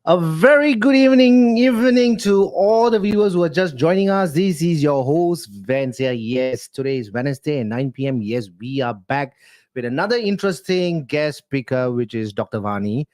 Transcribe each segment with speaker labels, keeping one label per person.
Speaker 1: A very good evening to all the viewers who are just joining us. This is your host Vans here. Yes, today is Wednesday at 9 p.m. Yes, we are back with another interesting guest speaker, which is Dr. Vani.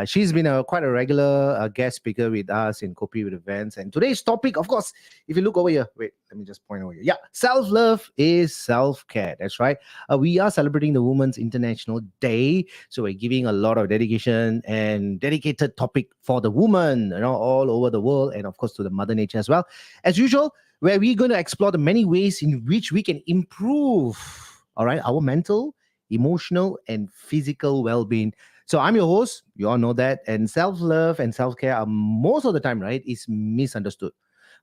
Speaker 1: She's been quite a regular guest speaker with us in Kopi With Vans. And today's topic, of course, if you look over here, wait, let me just point over here. Yeah, self-love is self-care. That's right. We are celebrating the Women's International Day. So we're giving a lot of dedication and dedicated topic for the woman, all over the world, and of course to the Mother Nature as well. As usual, where we're going to explore the many ways in which we can improve, all right, our mental, emotional, and physical well-being. So I'm your host. You all know that. And self-love and self-care are most of the time, right, is misunderstood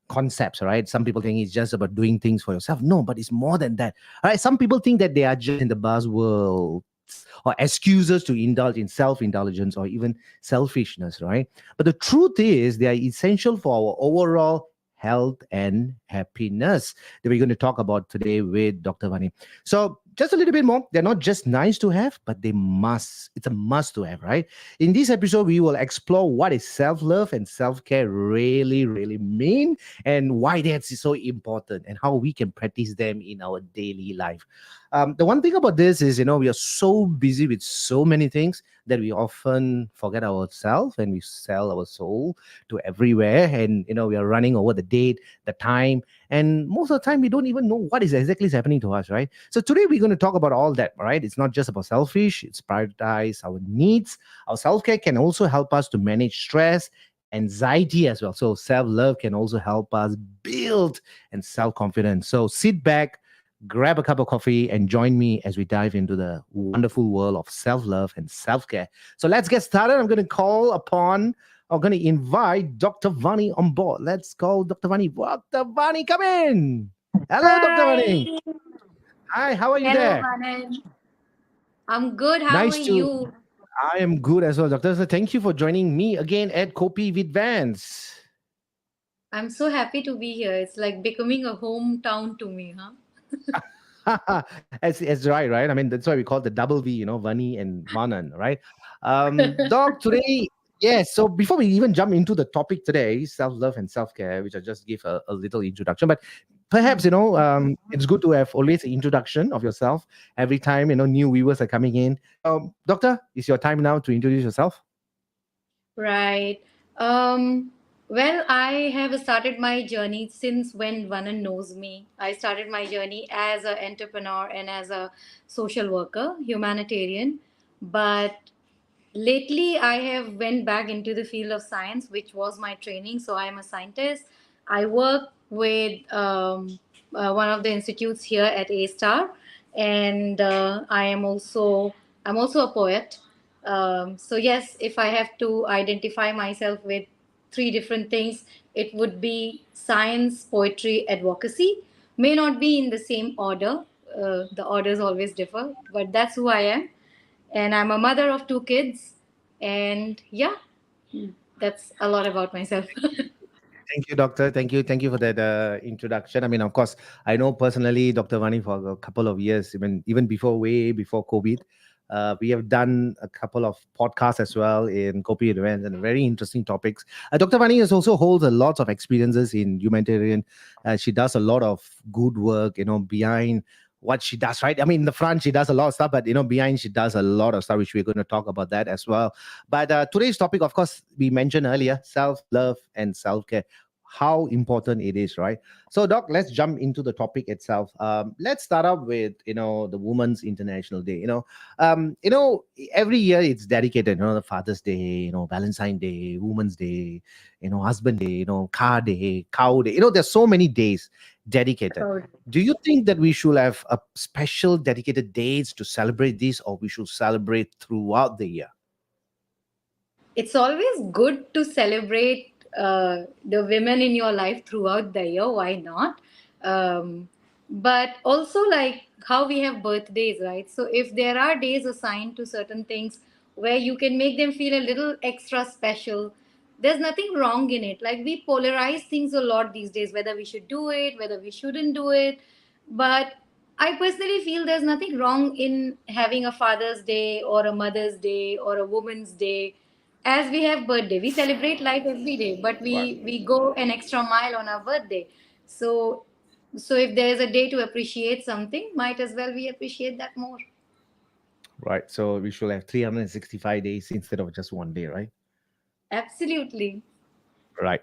Speaker 1: concepts, right? Some people think it's just about doing things for yourself. No, but it's more than that. All right. Some people think that they are just in the buzzword or excuses to indulge in self-indulgence or even selfishness, right? But the truth is they are essential for our overall health and happiness that we're going to talk about today with Dr. Vani. So just a little bit more. They're not just nice to have, but they must. It's a must to have, right? In this episode, we will explore what is self-love and self-care really, really mean and why that's so important and how we can practice them in our daily life. The one thing about this is, we are so busy with so many things that we often forget ourselves and we sell our soul to everywhere. And, we are running over the date, the time, and most of the time we don't even know what is exactly happening to us, right? So today we're going to talk about all that, right? It's not just about selfish, it's prioritize our needs. Our self-care can also help us to manage stress, anxiety as well. So self-love can also help us build and self-confidence. So sit back, grab a cup of coffee, and join me as we dive into the wonderful world of self-love and self-care. So let's get started. I'm going to invite Dr. Vani on board. Let's call Dr. Vani. Dr. Vani, come in. Hello, Dr. Vani.
Speaker 2: Hi.
Speaker 1: Hi, how are you
Speaker 2: Hello,
Speaker 1: there?
Speaker 2: Manan. I'm good. How are
Speaker 1: Nice to.
Speaker 2: you?
Speaker 1: I am good as well, Doctor. So thank you for joining me again at Kopi With Vans.
Speaker 2: I'm so happy to be here. It's like becoming a hometown to me, huh?
Speaker 1: It's right. I mean, that's why we call it the double V, Vani and Vanan, right? Doc, today, yes. So before we even jump into the topic today, self-love and self-care, which I just give a little introduction, but perhaps, it's good to have always an introduction of yourself every time, new viewers are coming in. Doctor, it's your time now to introduce yourself.
Speaker 2: Right. Um, well, I have started my journey since when Vanan knows me. I started my journey as an entrepreneur and as a social worker, humanitarian. But lately I have went back into the field of science, which was my training. So I am a scientist. I work with one of the institutes here at A Star, and I'm also a poet. So yes, if I have to identify myself with three different things, it would be science, poetry, advocacy. May not be in the same order. The orders always differ, but that's who I am. And I'm a mother of two kids. And yeah, That's a lot about myself.
Speaker 1: Thank you, doctor. Thank you for that introduction. I mean, of course, I know personally Dr. Vani for a couple of years, even before, way before COVID. We have done a couple of podcasts as well in Kopi With Vans and very interesting topics. Dr. Vani is also holds a lot of experiences in humanitarian. She does a lot of good work, behind what she does, right? I mean, in the front, she does a lot of stuff, but, behind, she does a lot of stuff, which we're going to talk about that as well. But today's topic, of course, we mentioned earlier, self love and self care, how important it is, right? So, Doc, let's jump into the topic itself. Let's start up with the Women's International Day. Every year it's dedicated. The Father's Day, Valentine Day, Women's Day, Husband Day, Car Day, Cow Day. There's so many days dedicated.
Speaker 2: Proud.
Speaker 1: Do you think that we should have a special dedicated dates to celebrate this, or we should celebrate throughout the year?
Speaker 2: It's always good to celebrate the women in your life throughout the year. Why not? But also, like how we have birthdays, right? So, if there are days assigned to certain things where you can make them feel a little extra special, there's nothing wrong in it. Like, we polarize things a lot these days, whether we should do it, whether we shouldn't do it. But I personally feel there's nothing wrong in having a Father's Day or a Mother's Day or a Woman's Day. As we have birthday, we celebrate life every day, but we go an extra mile on our birthday. So so if there is a day to appreciate something, might as well we appreciate that more.
Speaker 1: Right. So we should have 365 days instead of just one day, right?
Speaker 2: Absolutely.
Speaker 1: Right.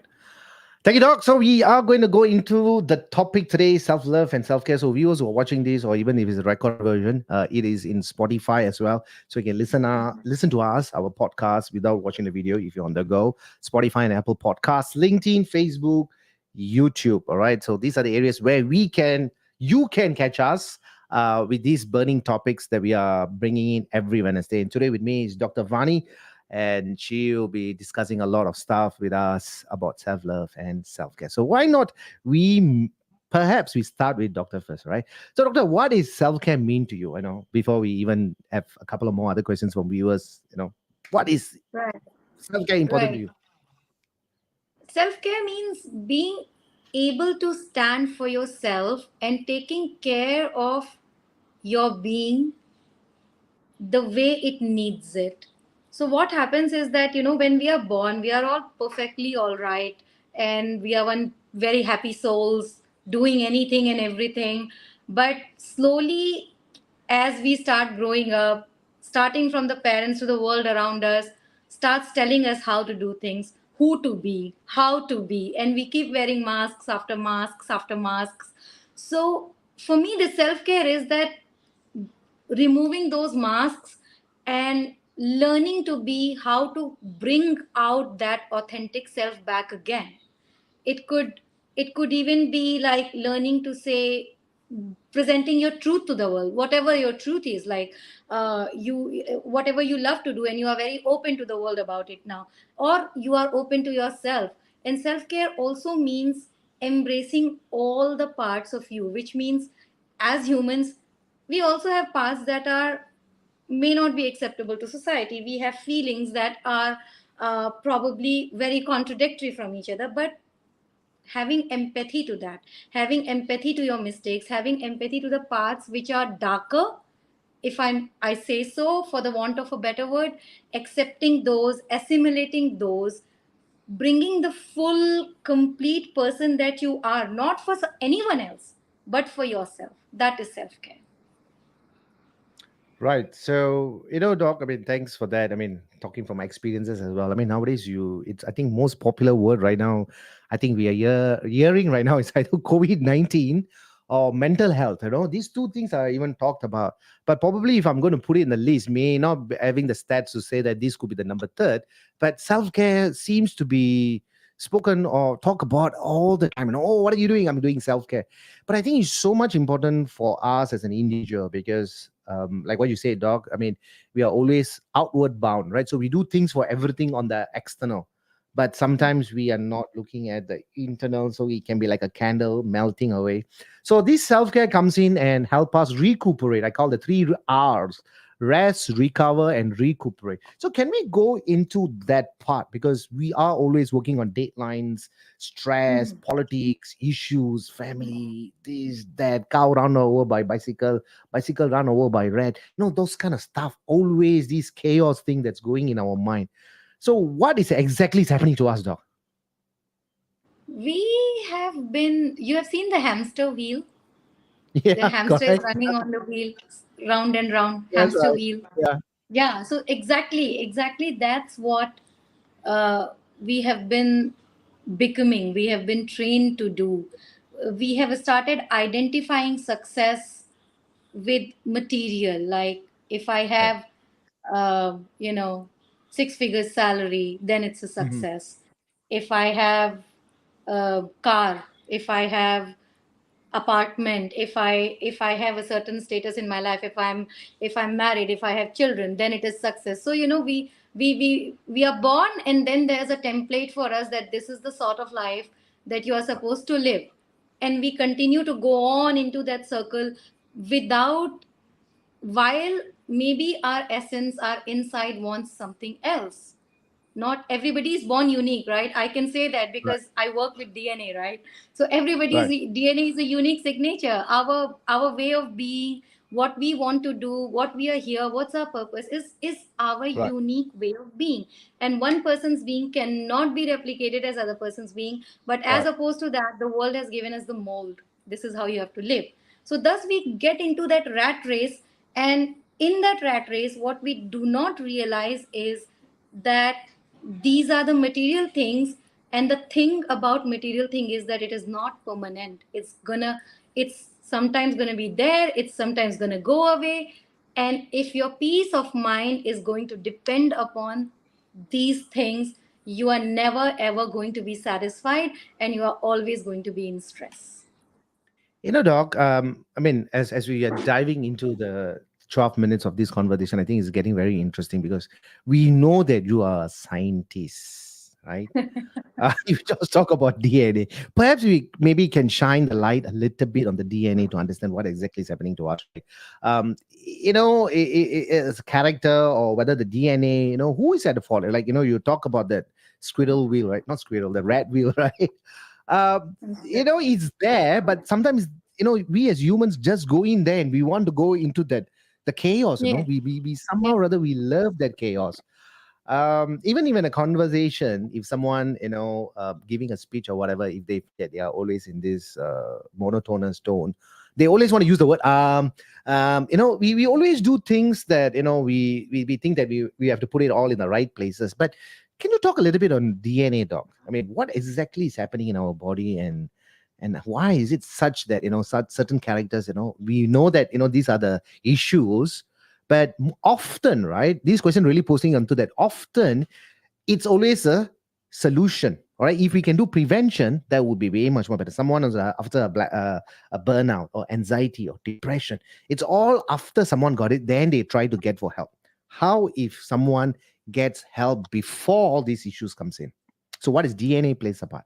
Speaker 1: Thank you, Doc. So we are going to go into the topic today, self-love and self-care. So viewers who are watching this, or even if it's a record version, it is in Spotify as well. So you can listen to us, our podcast, without watching the video if you're on the go. Spotify and Apple Podcasts, LinkedIn, Facebook, YouTube. All right. So these are the areas where you can catch us with these burning topics that we are bringing in every Wednesday. And today with me is Dr. Vani, and she'll be discussing a lot of stuff with us about self-love and self-care. So why not perhaps we start with Doctor first, right? So, Doctor, what does self-care mean to you? Before we even have a couple of more other questions from viewers, what is
Speaker 2: Right.
Speaker 1: self-care important to
Speaker 2: Right.
Speaker 1: you?
Speaker 2: Self-care means being able to stand for yourself and taking care of your being the way it needs it. So what happens is that, when we are born, we are all perfectly all right, and we are one very happy souls doing anything and everything. But slowly, as we start growing up, starting from the parents to the world around us, starts telling us how to do things, who to be, how to be, and we keep wearing masks after masks after masks. So for me, the self care is that removing those masks and learning to be how to bring out that authentic self back again. It could it could even be like learning to say, presenting your truth to the world, whatever your truth is, like you whatever you love to do, and you are very open to the world about it now, or you are open to yourself. And self care also means embracing all the parts of you, which means, as humans, we also have parts that are may not be acceptable to society. We have feelings that are probably very contradictory from each other, but having empathy to that, having empathy to your mistakes, having empathy to the parts which are darker, if I say so for the want of a better word, accepting those, assimilating those, bringing the full complete person that you are, not for anyone else but for yourself. That is self care.
Speaker 1: Right. So, Doc, I mean, thanks for that. I mean, talking from my experiences as well. I mean, nowadays it's, I think, most popular word right now, I think we are hearing right now is either COVID-19 or mental health. These two things are even talked about. But probably if I'm going to put it in the list, may not be having the stats to say that this could be the number third, but self-care seems to be spoken or talk about all the time. Oh, what are you doing? I'm doing self-care. But I think it's so much important for us as an individual because, like what you say, Doc, I mean, we are always outward bound, right? So we do things for everything on the external, but sometimes we are not looking at the internal. So it can be like a candle melting away. So this self care comes in and help us recuperate. I call the three R's: rest, recover, and recuperate. So, can we go into that part? Because we are always working on deadlines, stress,
Speaker 2: Mhm.
Speaker 1: politics, issues, family, this, that, cow run over by bicycle, bicycle run over by rat. Those kind of stuff. Always this chaos thing that's going in our mind. So, what is exactly is happening to us, Doc?
Speaker 2: You have seen the hamster wheel. The
Speaker 1: Yeah,
Speaker 2: hamster is
Speaker 1: correct.
Speaker 2: running on the wheel, round and round,
Speaker 1: That's
Speaker 2: hamster
Speaker 1: right.
Speaker 2: wheel.
Speaker 1: Yeah.
Speaker 2: Yeah, so exactly that's what uh, we have been becoming, we have been trained to do. We have started identifying success with material. Like, if I
Speaker 1: Right.
Speaker 2: have, you know, six figures salary, then it's a
Speaker 1: Hmm.
Speaker 2: success. If I have a car, if I have apartment, if I have a certain status in my life, if I'm married, if I have children, then it is success. So we are born, and then there's a template for us that this is the sort of life that you are supposed to live, and we continue to go on into that circle without, while maybe our essence, our inside wants something else. Not everybody is born unique, right? I can say that
Speaker 1: Right.
Speaker 2: because I work with DNA, right? So everybody's
Speaker 1: Right.
Speaker 2: DNA is a unique signature. Our way of being, what we want to do, what we are here, what's our purpose, is our
Speaker 1: Right.
Speaker 2: unique way of being. And one person's being cannot be replicated as other person's being. But as
Speaker 1: Right.
Speaker 2: opposed to that, the world has given us the mold. This is how you have to live. So thus we get into that rat race, and in that rat race, what we do not realize is that these are the material things, and the thing about material thing is that it is not permanent. It's sometimes gonna be there, it's sometimes gonna go away. And if your peace of mind is going to depend upon these things, you are never ever going to be satisfied, and you are always going to be in stress.
Speaker 1: Doc, I mean, as we are diving into the 12 minutes of this conversation, I think it's getting very interesting because we know that you are a scientist, right? You just talk about DNA. Perhaps we maybe can shine the light a little bit on the DNA to understand what exactly is happening to us, right? As a character or whether the DNA, who is at the fault? Like, you talk about that squirrel wheel, right? Not squirrel, the rat wheel, right? It's there, but sometimes, we as humans just go in there and we want to go into the chaos,
Speaker 2: Yeah,
Speaker 1: we
Speaker 2: yeah.
Speaker 1: somehow or other we love that chaos. Even a conversation, if someone giving a speech or whatever, if they feel that they are always in this monotonous tone, they always want to use the word we always do things that we think that we have to put it all in the right places. But can you talk a little bit on DNA, Doc? I mean, what exactly is happening in our body, and why is it such that such certain characters, we know that these are the issues, but often, right, this question really posing onto that, often it's always a solution. All right, if we can do prevention, that would be way much more better. Someone is after a burnout or anxiety or depression, it's all after someone got it, then they try to get for help. How if someone gets help before all these issues comes in? So what is DNA plays a part?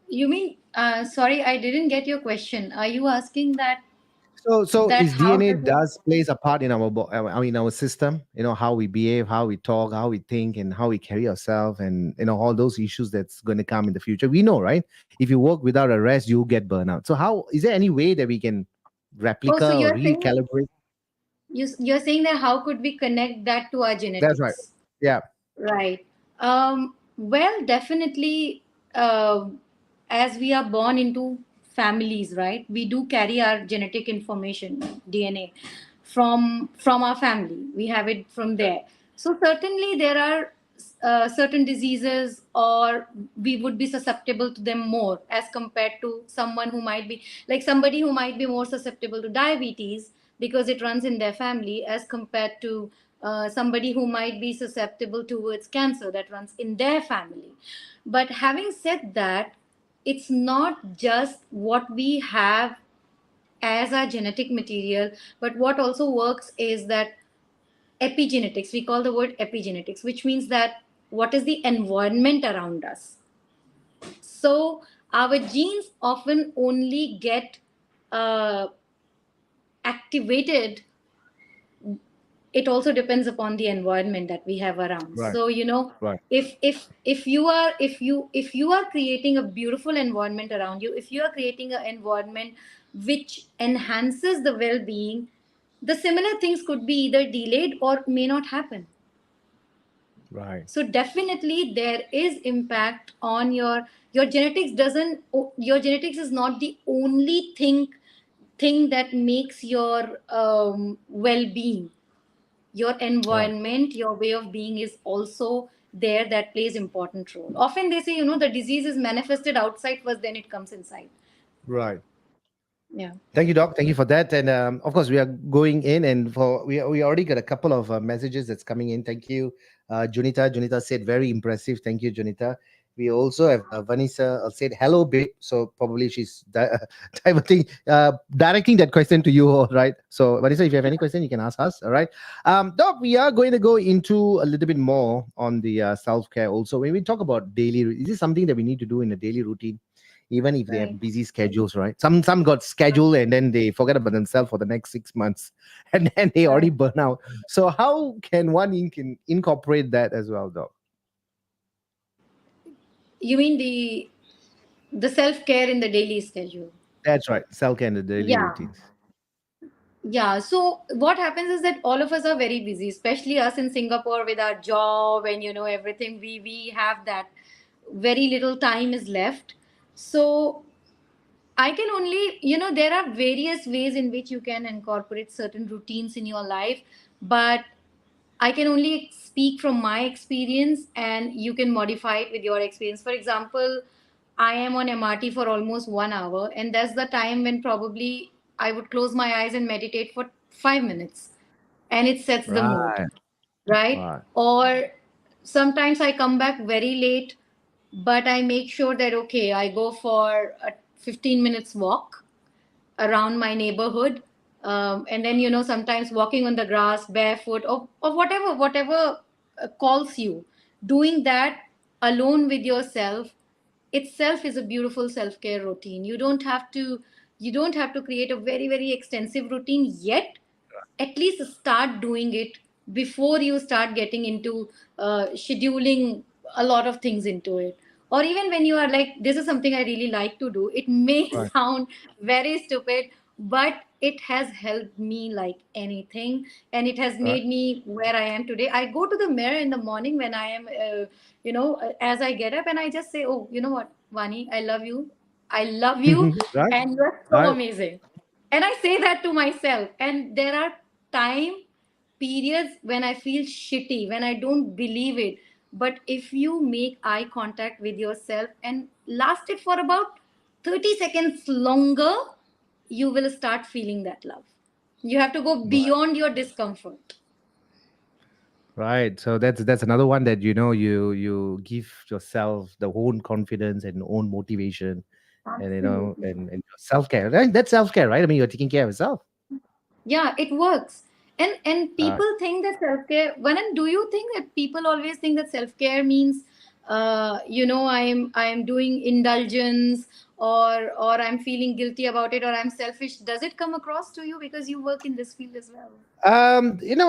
Speaker 2: You mean, sorry, I didn't get your question. Are you asking
Speaker 1: So
Speaker 2: that
Speaker 1: is
Speaker 2: how
Speaker 1: DNA
Speaker 2: does it?
Speaker 1: does plays a part in I mean, our system, how we behave, how we talk, how we think, and how we carry ourselves, and all those issues that's going to come in the future. We know, right? If you work without a rest, you get burnout. So how is there any way that we can
Speaker 2: Oh, so
Speaker 1: replica or
Speaker 2: you're saying,
Speaker 1: recalibrate?
Speaker 2: you're saying that how could we connect that to our
Speaker 1: That's right.
Speaker 2: genetics?
Speaker 1: Yeah.
Speaker 2: Right. Well, definitely, as we are born into families, right? We do carry our genetic information, DNA, from our family. We have it from there. So certainly there are certain diseases, or we would be susceptible to them more as compared to someone who might be, like, somebody who might be more susceptible to diabetes because it runs in their family, as compared to somebody who might be susceptible towards cancer that runs in their family. But having said that, it's not just what we have as our genetic material, but what also works is that epigenetics. We call the word epigenetics, which means that what is the environment around us. So our genes often only get uh, activated it also depends upon the environment that we have around.
Speaker 1: Right.
Speaker 2: So
Speaker 1: Right.
Speaker 2: if you are creating a beautiful environment around you, if you are creating an environment which enhances the well-being, the similar things could be either delayed or may not happen.
Speaker 1: Right.
Speaker 2: So definitely there is impact on your genetics. Doesn't Your genetics is not the only thing that makes your well-being. Your
Speaker 1: Right.
Speaker 2: environment, your way of being is also there, that plays important role. Often they say, the disease is manifested outside first, then it comes inside.
Speaker 1: Right.
Speaker 2: Yeah.
Speaker 1: Thank you, Doc. Thank you for that. And of course, we are going in, and we already got a couple of messages that's coming in. Thank you, Junita. Junita said very impressive. Thank you, Junita. We also have Vanessa said hello, babe. So probably she's diverting, directing that question to you, all right? So Vanessa, if you have any question, you can ask us. All right, Doc. We are going to go into a little bit more on the self care. Also, when we talk about daily, is this something that we need to do in a daily routine? Even if they
Speaker 2: Right.
Speaker 1: have busy schedules, right? Some got scheduled and then they forget about themselves for the next 6 months, and then they already
Speaker 2: Right.
Speaker 1: burn out. So how can one incorporate that as well, Doc?
Speaker 2: You mean the self-care in the daily schedule?
Speaker 1: That's right, self care and the daily
Speaker 2: Yeah.
Speaker 1: routines.
Speaker 2: Yeah, so what happens is that all of us are very busy, especially us in Singapore with our job and everything. We have that very little time is left. So I can only, there are various ways in which you can incorporate certain routines in your life, but I can only speak from my experience and you can modify it with your experience. For example, I am on MRT for almost 1 hour, and that's the time when probably I would close my eyes and meditate for 5 minutes, and it sets the mood,
Speaker 1: Right.
Speaker 2: right?
Speaker 1: Right.
Speaker 2: Or sometimes I come back very late, but I make sure that, okay, I go for a 15 minutes walk around my neighborhood, and then sometimes walking on the grass barefoot, or whatever calls you. Doing that alone with yourself itself is a beautiful self-care routine. You don't have to create a very, very extensive routine yet. At least start doing it before you start getting into scheduling a lot of things into it. Or even when you are like, this is something I really like to do, it may
Speaker 1: Right.
Speaker 2: sound very stupid, but it has helped me like anything, and it has
Speaker 1: Right.
Speaker 2: made me where I am today. I go to the mirror in the morning when I am as I get up, and I just say, oh, you know what, Vani, I love you. I love you,
Speaker 1: Right.
Speaker 2: and you're so
Speaker 1: Right.
Speaker 2: amazing. And I say that to myself. And there are time periods when I feel shitty, when I don't believe it. But if you make eye contact with yourself and last it for about 30 seconds longer, you will start feeling that love. You have to go
Speaker 1: Right.
Speaker 2: beyond your discomfort.
Speaker 1: Right. So that's another one that you give yourself the own confidence and own motivation, and
Speaker 2: Absolutely.
Speaker 1: and self care. Right? That's self care, right? I mean, you're taking care of yourself.
Speaker 2: Yeah, it works. And people think that self-care, Vanan, do you think that people always think that self-care means I am doing indulgence, or I'm feeling guilty about it, or I'm selfish? Does it come across to you because you work in this field as well?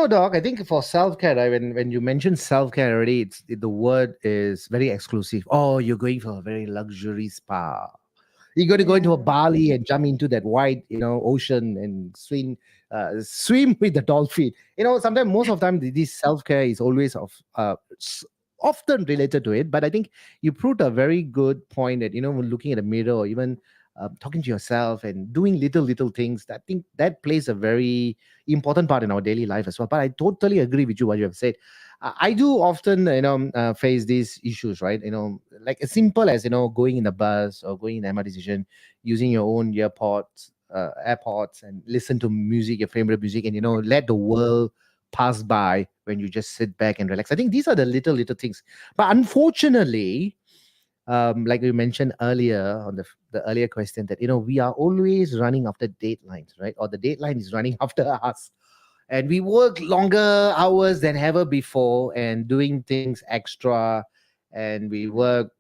Speaker 1: Doc, I think for self care, right, when you mention self care already, the word is very exclusive. Oh, you're going for a very luxury spa. You're going to go into a
Speaker 2: Yeah.
Speaker 1: Bali and jump into that wide, ocean and swim with the dolphin. Sometimes, most of the time, this self care is always often related to it. But I think you proved a very good point that when looking at a mirror or even talking to yourself and doing little things, I think that plays a very important part in our daily life as well. But I totally agree with you what you have said. I do often, face these issues, right? Like as simple as going in the bus or going in the MRT station, using your own AirPods, and listen to music, your favorite music, and let the world pass by when you just sit back and relax. I think these are the little things. But unfortunately, like we mentioned earlier on the earlier question, that we are always running after deadlines, right? Or the deadline is running after us, and we work longer hours than ever before and doing things extra, and we work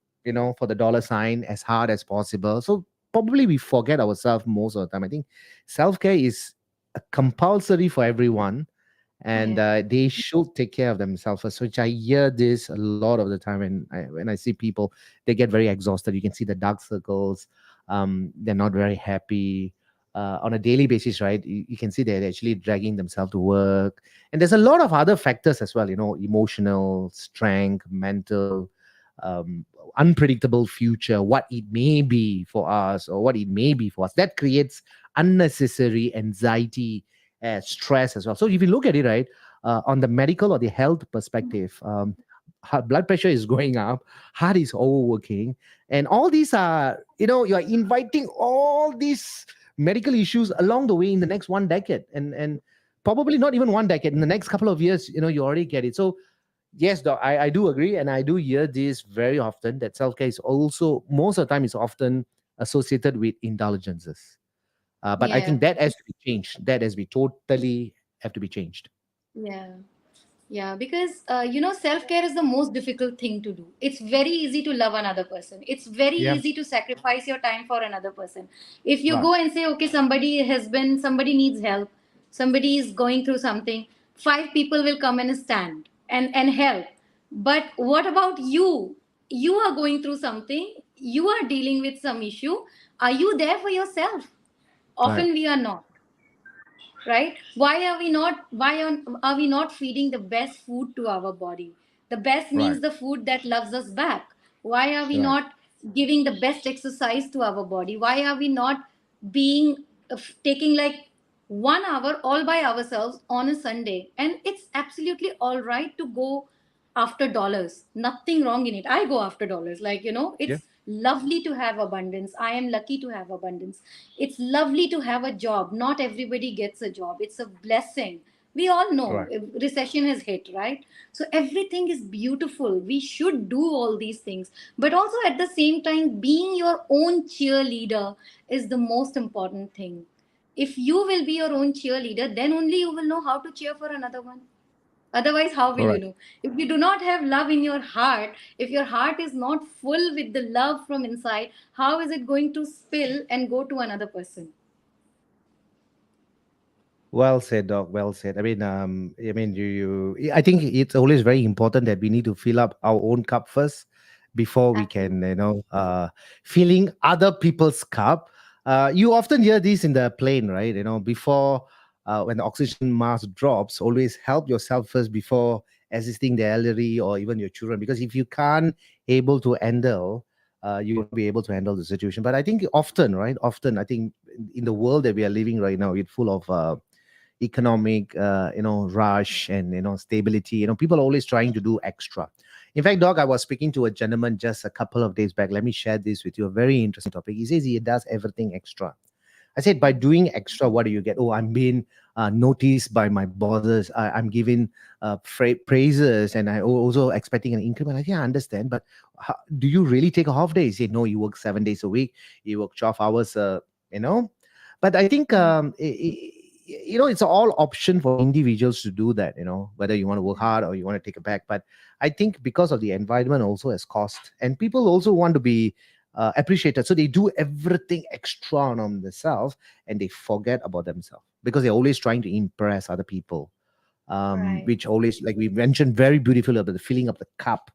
Speaker 1: for the dollar sign as hard as possible. So probably we forget ourselves most of the time. I think self-care is compulsory for everyone, and
Speaker 2: Yeah.
Speaker 1: they should take care of themselves first. Which I hear this a lot of the time when I see people, they get very exhausted. You can see the dark circles. They're not very happy on a daily basis, right? You can see they're actually dragging themselves to work, and there's a lot of other factors as well. Emotional strength, mental. Um, Unpredictable future, what it may be for us or what it may be for us, that creates unnecessary anxiety, stress as well. So if you look at it, right, on the medical or the health perspective, blood pressure is going up, heart is overworking, and all these are, you are inviting all these medical issues along the way in the next 1 decade, and probably not even 1 decade, in the next couple of years, you already get it. So yes, doc, I do agree, and I do hear this very often, that self-care is also, most of the time, is often associated with indulgences. But I
Speaker 2: Yeah.
Speaker 1: think that has to be changed. That has to be totally have to be changed.
Speaker 2: Yeah. Yeah, because self care is the most difficult thing to do. It's very easy to love another person. It's very
Speaker 1: Yeah.
Speaker 2: easy to sacrifice your time for another person. If you
Speaker 1: Right.
Speaker 2: go and say, okay, somebody needs help, somebody is going through something, five people will come and stand and help. But what about you? You are going through something. You are dealing with some issue. Are you there for yourself?
Speaker 1: Right.
Speaker 2: Often we are not, right? Why are we not feeding the best food to our body? The best
Speaker 1: Right.
Speaker 2: means the food that loves us back. Why are we
Speaker 1: Right.
Speaker 2: not giving the best exercise to our body? Why are we not being taking like 1 hour all by ourselves on a Sunday? And it's absolutely all right to go after dollars. Nothing wrong in it. I go after dollars.
Speaker 1: Yeah.
Speaker 2: It's lovely to have abundance. I am lucky to have abundance. It's lovely to have a job. Not everybody gets a job. It's a blessing. We all know
Speaker 1: Right.
Speaker 2: recession has hit, right? So everything is beautiful. We should do all these things. But also at the same time, being your own cheerleader is the most important thing. If you will be your own cheerleader, then only you will know how to cheer for another one. Otherwise, how will you
Speaker 1: Correct.
Speaker 2: know? If you do not have love in your heart, if your heart is not full with the love from inside, how is it going to spill and go to another person?
Speaker 1: Well said, Doc. Well said. I think it's always very important that we need to fill up our own cup first before we can,
Speaker 2: Absolutely.
Speaker 1: filling other people's cup. You often hear this in the plane, right? Before, when the oxygen mask drops, always help yourself first before assisting the elderly or even your children. Because if you can't able to handle, you will not be able to handle the situation. But I think often, right? Often, I think in the world that we are living right now, it's full of economic rush and stability. People are always trying to do extra. In fact, Doc, I was speaking to a gentleman just a couple of days back. Let me share this with you, a very interesting topic. He says he does everything extra. I said, by doing extra, what do you get? Oh, I'm being noticed by my bosses. I'm given praises, and I also expecting an increment. I think I understand, but do you really take a half day? He said, no, you work 7 days a week. You work 12 hours, you know. But I think,
Speaker 2: Mm.
Speaker 1: it's all option for individuals to do that, whether you want to work
Speaker 2: Yeah.
Speaker 1: hard or you want to take a back. But I think because of the environment also has cost, and people also want to be appreciated. So they do everything extra on themselves, and they forget about themselves because they're always trying to impress other people.
Speaker 2: Right.
Speaker 1: Which always, like we mentioned very beautifully about the filling up the cup.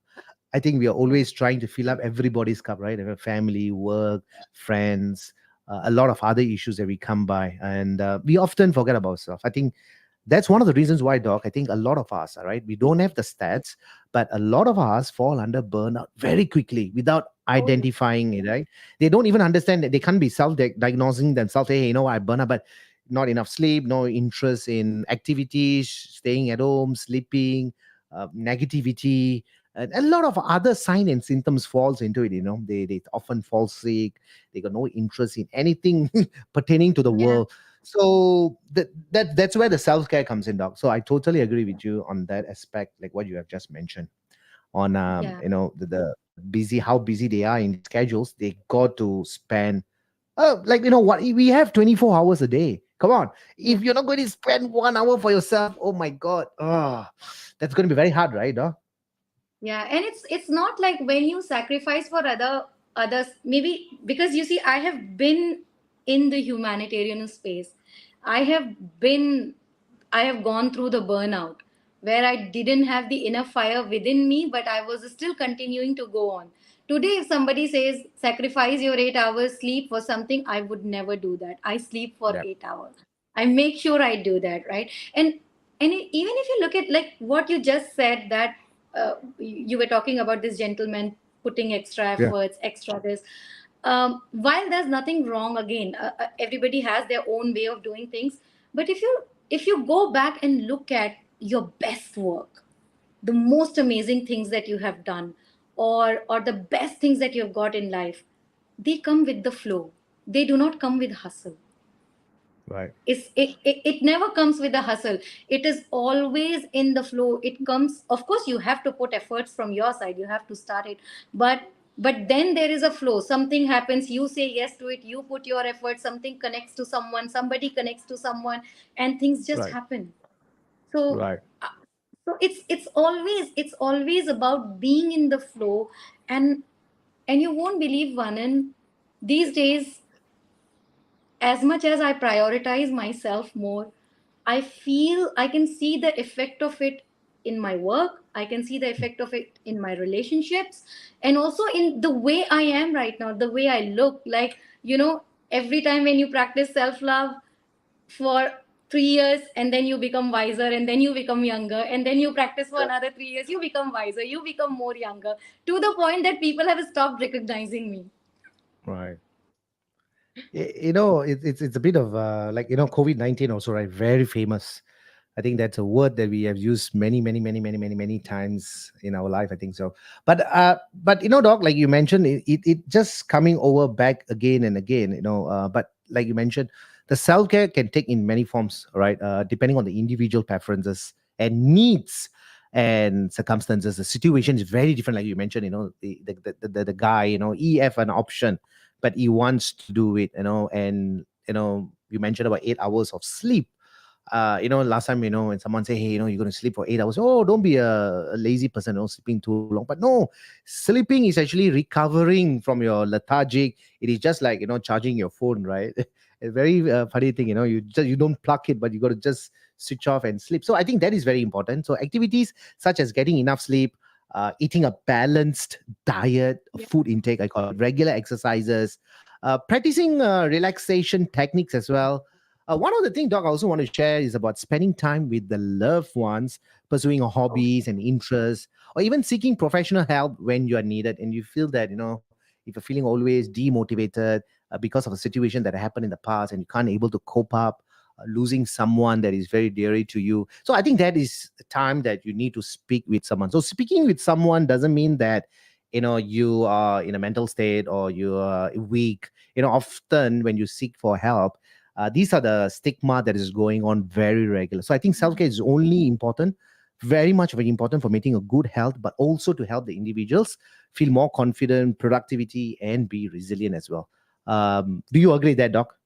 Speaker 1: I think we are
Speaker 2: Yeah.
Speaker 1: always trying to fill up everybody's cup, right? Our family, work, friends, a lot of other issues that we come by, and we often forget about ourselves. I think that's one of the reasons why, Doc, I think a lot of us, all right, we don't have the stats, but a lot of us fall under burnout very quickly without
Speaker 2: Oh, yeah.
Speaker 1: identifying it, right? They don't even understand that they can't be self-diagnosing themselves. Hey, I burn out, but not enough sleep, no interest in activities, staying at home, sleeping, negativity, and a lot of other sign and symptoms falls into it. They often fall sick. They got no interest in anything pertaining to the
Speaker 2: Yeah.
Speaker 1: world. So that's where the self-care comes in, Doc. So I totally agree with you on that aspect, like what you have just mentioned on
Speaker 2: Yeah.
Speaker 1: the busy, how busy they are in schedules. They got to spend, like, what, we have 24 hours a day. Come on,
Speaker 2: Yeah.
Speaker 1: if you're not going to spend 1 hour for yourself, oh my god, that's going to be very hard, right, Doc?
Speaker 2: Yeah, and it's not like when you sacrifice for others, maybe because you see, I have been in the humanitarian space. I have been I have gone through the burnout where I didn't have the inner fire within me, but I was still continuing to go on. Today, if somebody says sacrifice your 8 hours sleep for something, I would never do that. I sleep for
Speaker 1: Yeah.
Speaker 2: 8 hours. I make sure I do that, right? Even if you look at like what you just said, that you were talking about this gentleman putting extra
Speaker 1: Yeah.
Speaker 2: efforts, extra this. While there's nothing wrong, again, everybody has their own way of doing things. But if you go back and look at your best work, the most amazing things that you have done, or the best things that you've got in life, they come with the flow. They do not come with hustle.
Speaker 1: Right.
Speaker 2: It never comes with a hustle. It is always in the flow. It comes, of course you have to put efforts from your side, you have to start it, but then there is a flow. Something happens, you say yes to it, you put your effort, something connects to someone, somebody connects to someone, and things just
Speaker 1: Right.
Speaker 2: happen. So
Speaker 1: Right.
Speaker 2: it's always about being in the flow. And and you won't believe, Vanan, these days, as much as I prioritize myself more, I feel I can see the effect of it in my work. I can see the effect of it in my relationships, and also in the way I am right now, the way I look. Like, every time when you practice self love for 3 years, and then you become wiser, and then you become younger, and then you practice for
Speaker 1: Yeah.
Speaker 2: another 3 years, you become wiser, you become more younger, to the point that people have stopped recognizing me.
Speaker 1: Right. It's a bit of like COVID-19 also, right? Very famous. I think that's a word that we have used many, many, many, many, many, many times in our life. I think so. But Doc, like you mentioned, it just coming over back again and again. But like you mentioned, the self care can take in many forms, right? Depending on the individual preferences and needs and circumstances. The situation is very different. Like you mentioned, the guy, he have an option, but he wants to do it. And you mentioned about 8 hours of sleep. Last time, when someone say, hey, you're going to sleep for 8 hours. Oh, don't be a lazy person, sleeping too long. But no, sleeping is actually recovering from your lethargic. It is just like, charging your phone, right? A very funny thing, you don't plug it, but you got to just switch off and sleep. So I think that is very important. So activities such as getting enough sleep, eating a balanced diet, food intake, I call it, regular exercises, practicing relaxation techniques as well. One of the things, Doc, I also want to share is about spending time with the loved ones, pursuing hobbies and interests, or even seeking professional help when you are needed. And you feel that, if you're feeling always demotivated because of a situation that happened in the past and you can't able to cope up, losing someone that is very dear to you. So I think that is the time that you need to speak with someone. So speaking with someone doesn't mean that, you are in a mental state or you are weak. Often when you seek for help, these are the stigma that is going on very regular. So I think self-care is only important, very much very important for maintaining a good health, but also to help the individuals feel more confident, productivity, and be resilient as well. Do you agree with that, Doc?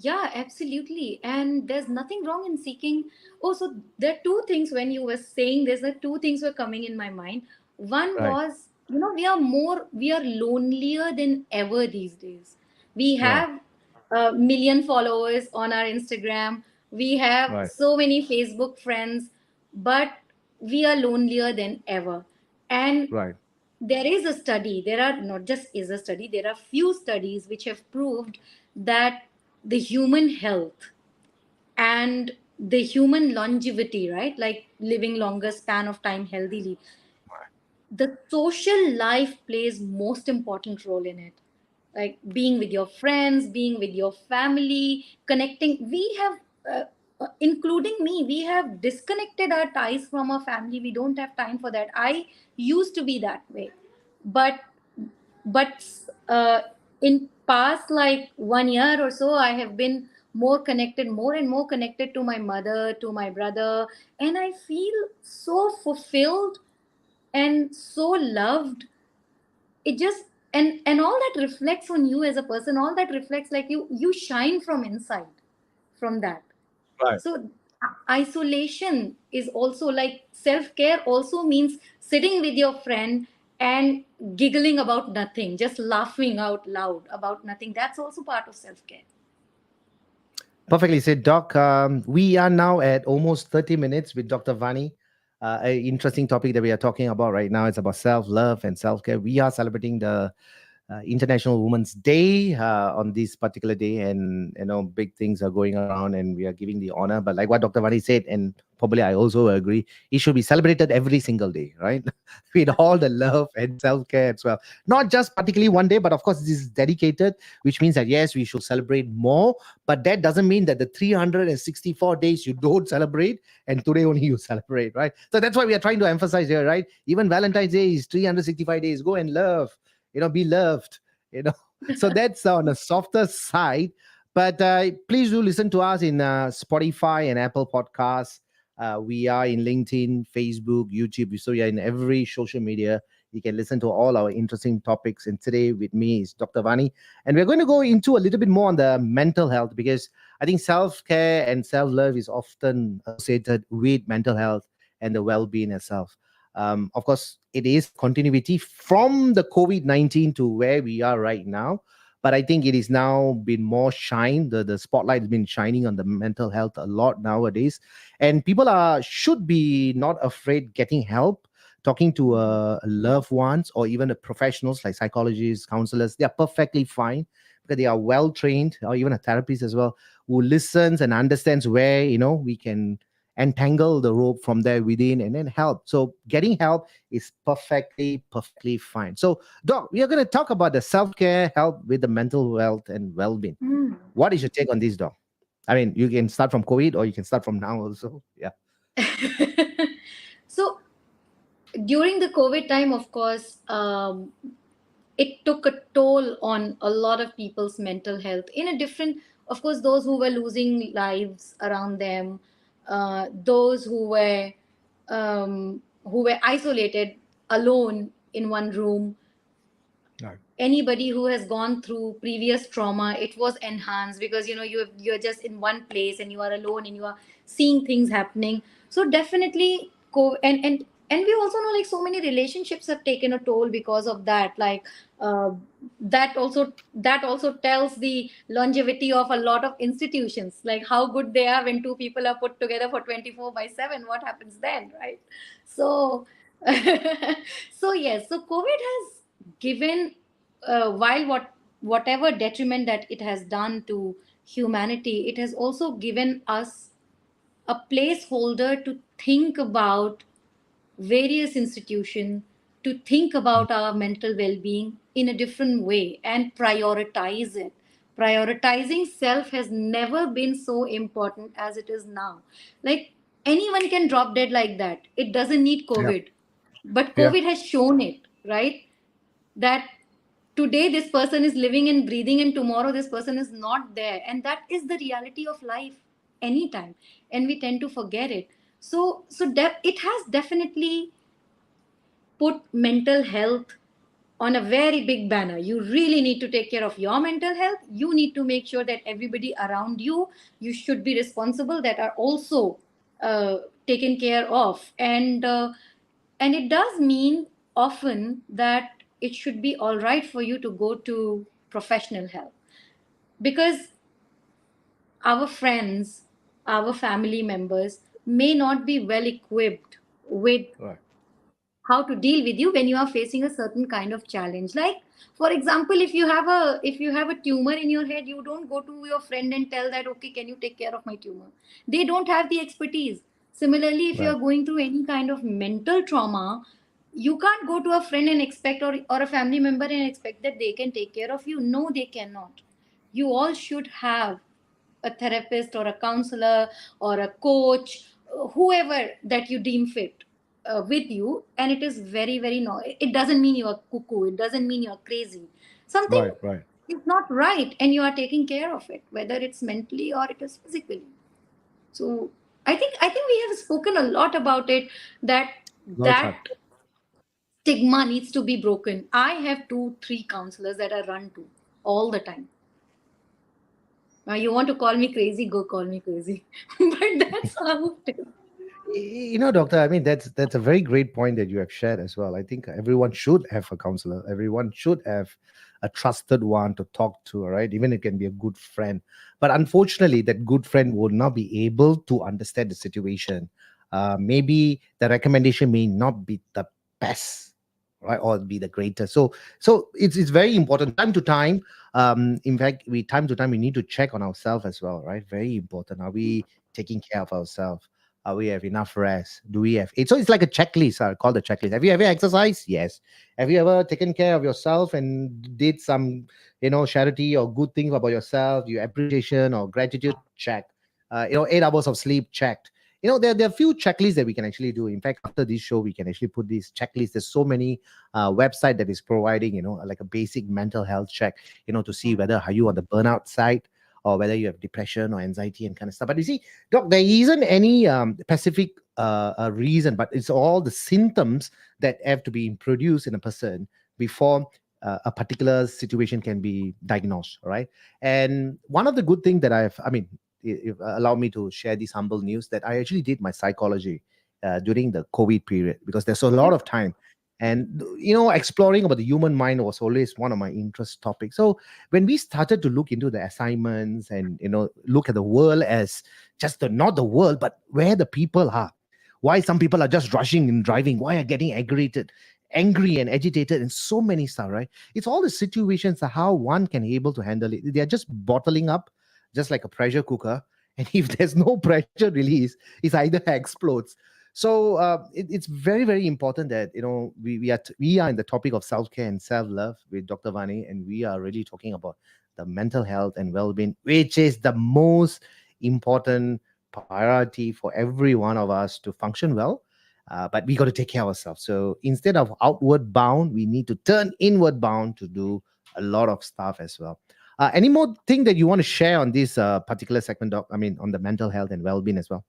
Speaker 2: Yeah, absolutely. And there's nothing wrong in seeking. Oh, so there are two things when you were saying this, the two things were coming in my mind. One
Speaker 1: Right,
Speaker 2: was, we are lonelier than ever these days. We
Speaker 1: right,
Speaker 2: have a million followers on our Instagram, we have
Speaker 1: right,
Speaker 2: so many Facebook friends, but we are lonelier than ever. And
Speaker 1: right,
Speaker 2: there is a study, there are not just is a study, there are few studies which have proved that the human health and the human longevity, right, like living longer span of time healthily, the social life plays most important role in it. Like being with your friends, being with your family, connecting. We have including me, we have disconnected our ties from our family. We don't have time for that. I used to be that way, but but in past like 1 year or so, I have been more connected, more and more connected to my mother, to my brother, and I feel so fulfilled and so loved. It just, and all that reflects on you as a person, all that reflects, like you shine from inside, from that.
Speaker 1: right.
Speaker 2: So isolation is also like self care, also means sitting with your friend and giggling about nothing, just laughing out loud about nothing. That's also part of self care.
Speaker 1: Perfectly said, Doc. We are now at almost 30 minutes with Dr. Vani. An interesting topic that we are talking about right now. It's about self love and self care. We are celebrating the International Women's Day on this particular day, and big things are going around, and we are giving the honor. But like what Dr. Vani said, and probably I also agree, it should be celebrated every single day, right? With all the love and self care as well. Not just particularly one day, but of course this is dedicated, which means that yes, we should celebrate more. But that doesn't mean that the 364 days you don't celebrate, and today only you celebrate, right? So that's why we are trying to emphasize here, right? Even Valentine's Day is 365 days. Go and love, be loved, you know so that's on the softer side. But please do listen to us in Spotify and Apple Podcasts. We are in LinkedIn, Facebook, YouTube, so we are in every social media. You can listen to all our interesting topics, and today with me is Dr. Vani, and we're going to go into a little bit more on the mental health, because I think self-care and self-love is often associated with mental health and the well-being itself. Of course, it is a continuity from the COVID-19 to where we are right now. But I think it is now been more shine. The spotlight has been shining on the mental health a lot nowadays. And people should be not afraid getting help, talking to loved ones or even the professionals like psychologists, counselors. They are perfectly fine because they are well trained, or even a therapist as well, who listens and understands where we can entangle the rope from there within and then help. So getting help is perfectly fine. So Doc, we are going to talk about the self-care help with the mental health and well-being.
Speaker 2: Hmm.
Speaker 1: What is your take on this, Doc? I mean, you can start from COVID or you can start from now also. Yeah.
Speaker 2: So during the COVID time, of course, it took a toll on a lot of people's mental health in a different, of course, those who were losing lives around them, those who were isolated alone in one room.
Speaker 1: Right.
Speaker 2: Anybody who has gone through previous trauma, it was enhanced because you're just in one place and you are alone and you are seeing things happening. So definitely and we also know, like, so many relationships have taken a toll because of that. Like, uh, that also tells the longevity of a lot of institutions, like how good they are when two people are put together for 24/7. What happens then, right? So so yes, so COVID has given, while whatever detriment that it has done to humanity, it has also given us a placeholder to think about various institutions, to think about our mental well-being in a different way and prioritize it. Prioritizing self has never been so important as it is now. Like, anyone can drop dead like that. It doesn't need
Speaker 1: Yeah.
Speaker 2: COVID, but
Speaker 1: Yeah.
Speaker 2: COVID has shown it, right? That today this person is living and breathing and tomorrow this person is not there, and that is the reality of life anytime, and we tend to forget it. It has definitely put mental health on a very big banner. You really need to take care of your mental health. You need to make sure that everybody around you, you should be responsible, that are also uh, taken care of. And it does mean often that it should be all right for you to go to professional help, because our friends, our family members may not be well equipped with
Speaker 1: Right.
Speaker 2: how to deal with you when you are facing a certain kind of challenge. Like, for example, if you have a tumor in your head, you don't go to your friend and tell that, okay, can you take care of my tumor? They don't have the expertise. Similarly, if you
Speaker 1: Right.
Speaker 2: are going through any kind of mental trauma, you can't go to a friend and expect, or a family member and expect that they can take care of you. No, they cannot. You all should have a therapist or a counselor or a coach, whoever that you deem fit, with you. And it is very, very, no, it doesn't mean you are cuckoo, it doesn't mean you are crazy. Something
Speaker 1: Right. Right.
Speaker 2: is not right and you are taking care of it, whether it's mentally or it is physically. So I think we have spoken a lot about it, that
Speaker 1: Well said.
Speaker 2: that stigma needs to be broken. I have 2 3 counselors that I run to all the time. Now, you want to call me crazy, go call me crazy. But that's how it is.
Speaker 1: Doctor, I mean, that's a very great point that you have shared as well. I think everyone should have a counselor. Everyone should have a trusted one to talk to, right? Even it can be a good friend. But unfortunately, that good friend will not be able to understand the situation. Maybe the recommendation may not be the best, right, or be the greatest. So it's very important time to time. In fact, we time to time we need to check on ourselves as well, right? Very important. Are we taking care of ourselves? Are we have enough rest? Do we have it? So it's like a checklist. I call the checklist. Have you ever exercised? Yes. Have you ever taken care of yourself and did some, charity or good things about yourself? Your appreciation or gratitude? Check. 8 hours of sleep? Checked. There are a few checklists that we can actually do. In fact, after this show, we can actually put these checklists. There's so many website that is providing, like a basic mental health check, to see whether are you on the burnout side or whether you have depression or anxiety and kind of stuff. But you see, doc, there isn't any specific reason, but it's all the symptoms that have to be produced in a person before a particular situation can be diagnosed, right? And one of the good things that I mean, if allow me to share this humble news that I actually did my psychology during the COVID period because there's a lot of time. And exploring about the human mind was always one of my interest topics. So when we started to look into the assignments and look at the world as just not the world, but where the people are, why some people are just rushing and driving, why are getting aggravated, angry and agitated, and so many stuff, right? It's all the situations of how one can able to handle it. They are just bottling up, just like a pressure cooker. And if there's no pressure release, it either explodes. So it's very, very important that we are in the topic of self care and self love with Dr. Vani, and we are really talking about the mental health and well being, which is the most important priority for every one of us to function well. But we got to take care of ourselves. So instead of outward bound, we need to turn inward bound to do a lot of stuff as well. Any more thing that you want to share on this particular segment, Doc? I mean, on the mental health and well being as well.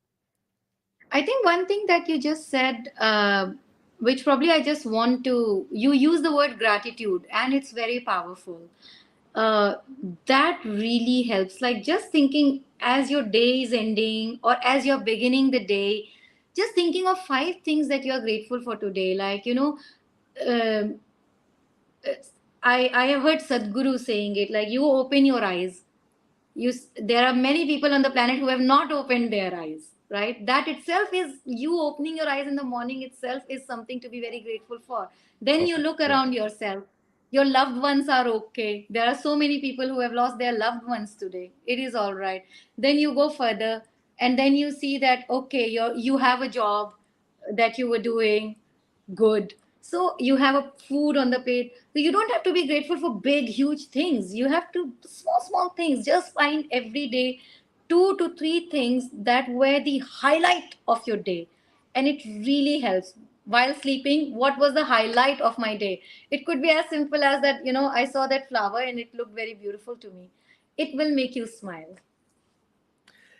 Speaker 2: I think one thing that you just said, which probably I just want to, you use the word gratitude, and it's very powerful. Uh, that really helps. Like just thinking as your day is ending or as you're beginning the day, just thinking of five things that you are grateful for today. Like, um I have heard Sadhguru saying it, like you open your eyes, there are many people on the planet who have not opened their eyes, right? That itself is, you opening your eyes in the morning itself is something to be very grateful for. Then you
Speaker 1: Perfect.
Speaker 2: look
Speaker 1: Yeah.
Speaker 2: around yourself, your loved ones are okay, there are so many people who have lost their loved ones today, it is all right. Then you go further, and then you see that okay, you have a job that you were doing good, so you have a food on the plate. So you don't have to be grateful for big huge things, you have to small small things. Just find every day two to three things that were the highlight of your day, and it really helps. While sleeping, what was the highlight of my day? It could be as simple as that, I saw that flower and it looked very beautiful to me. It will make you smile,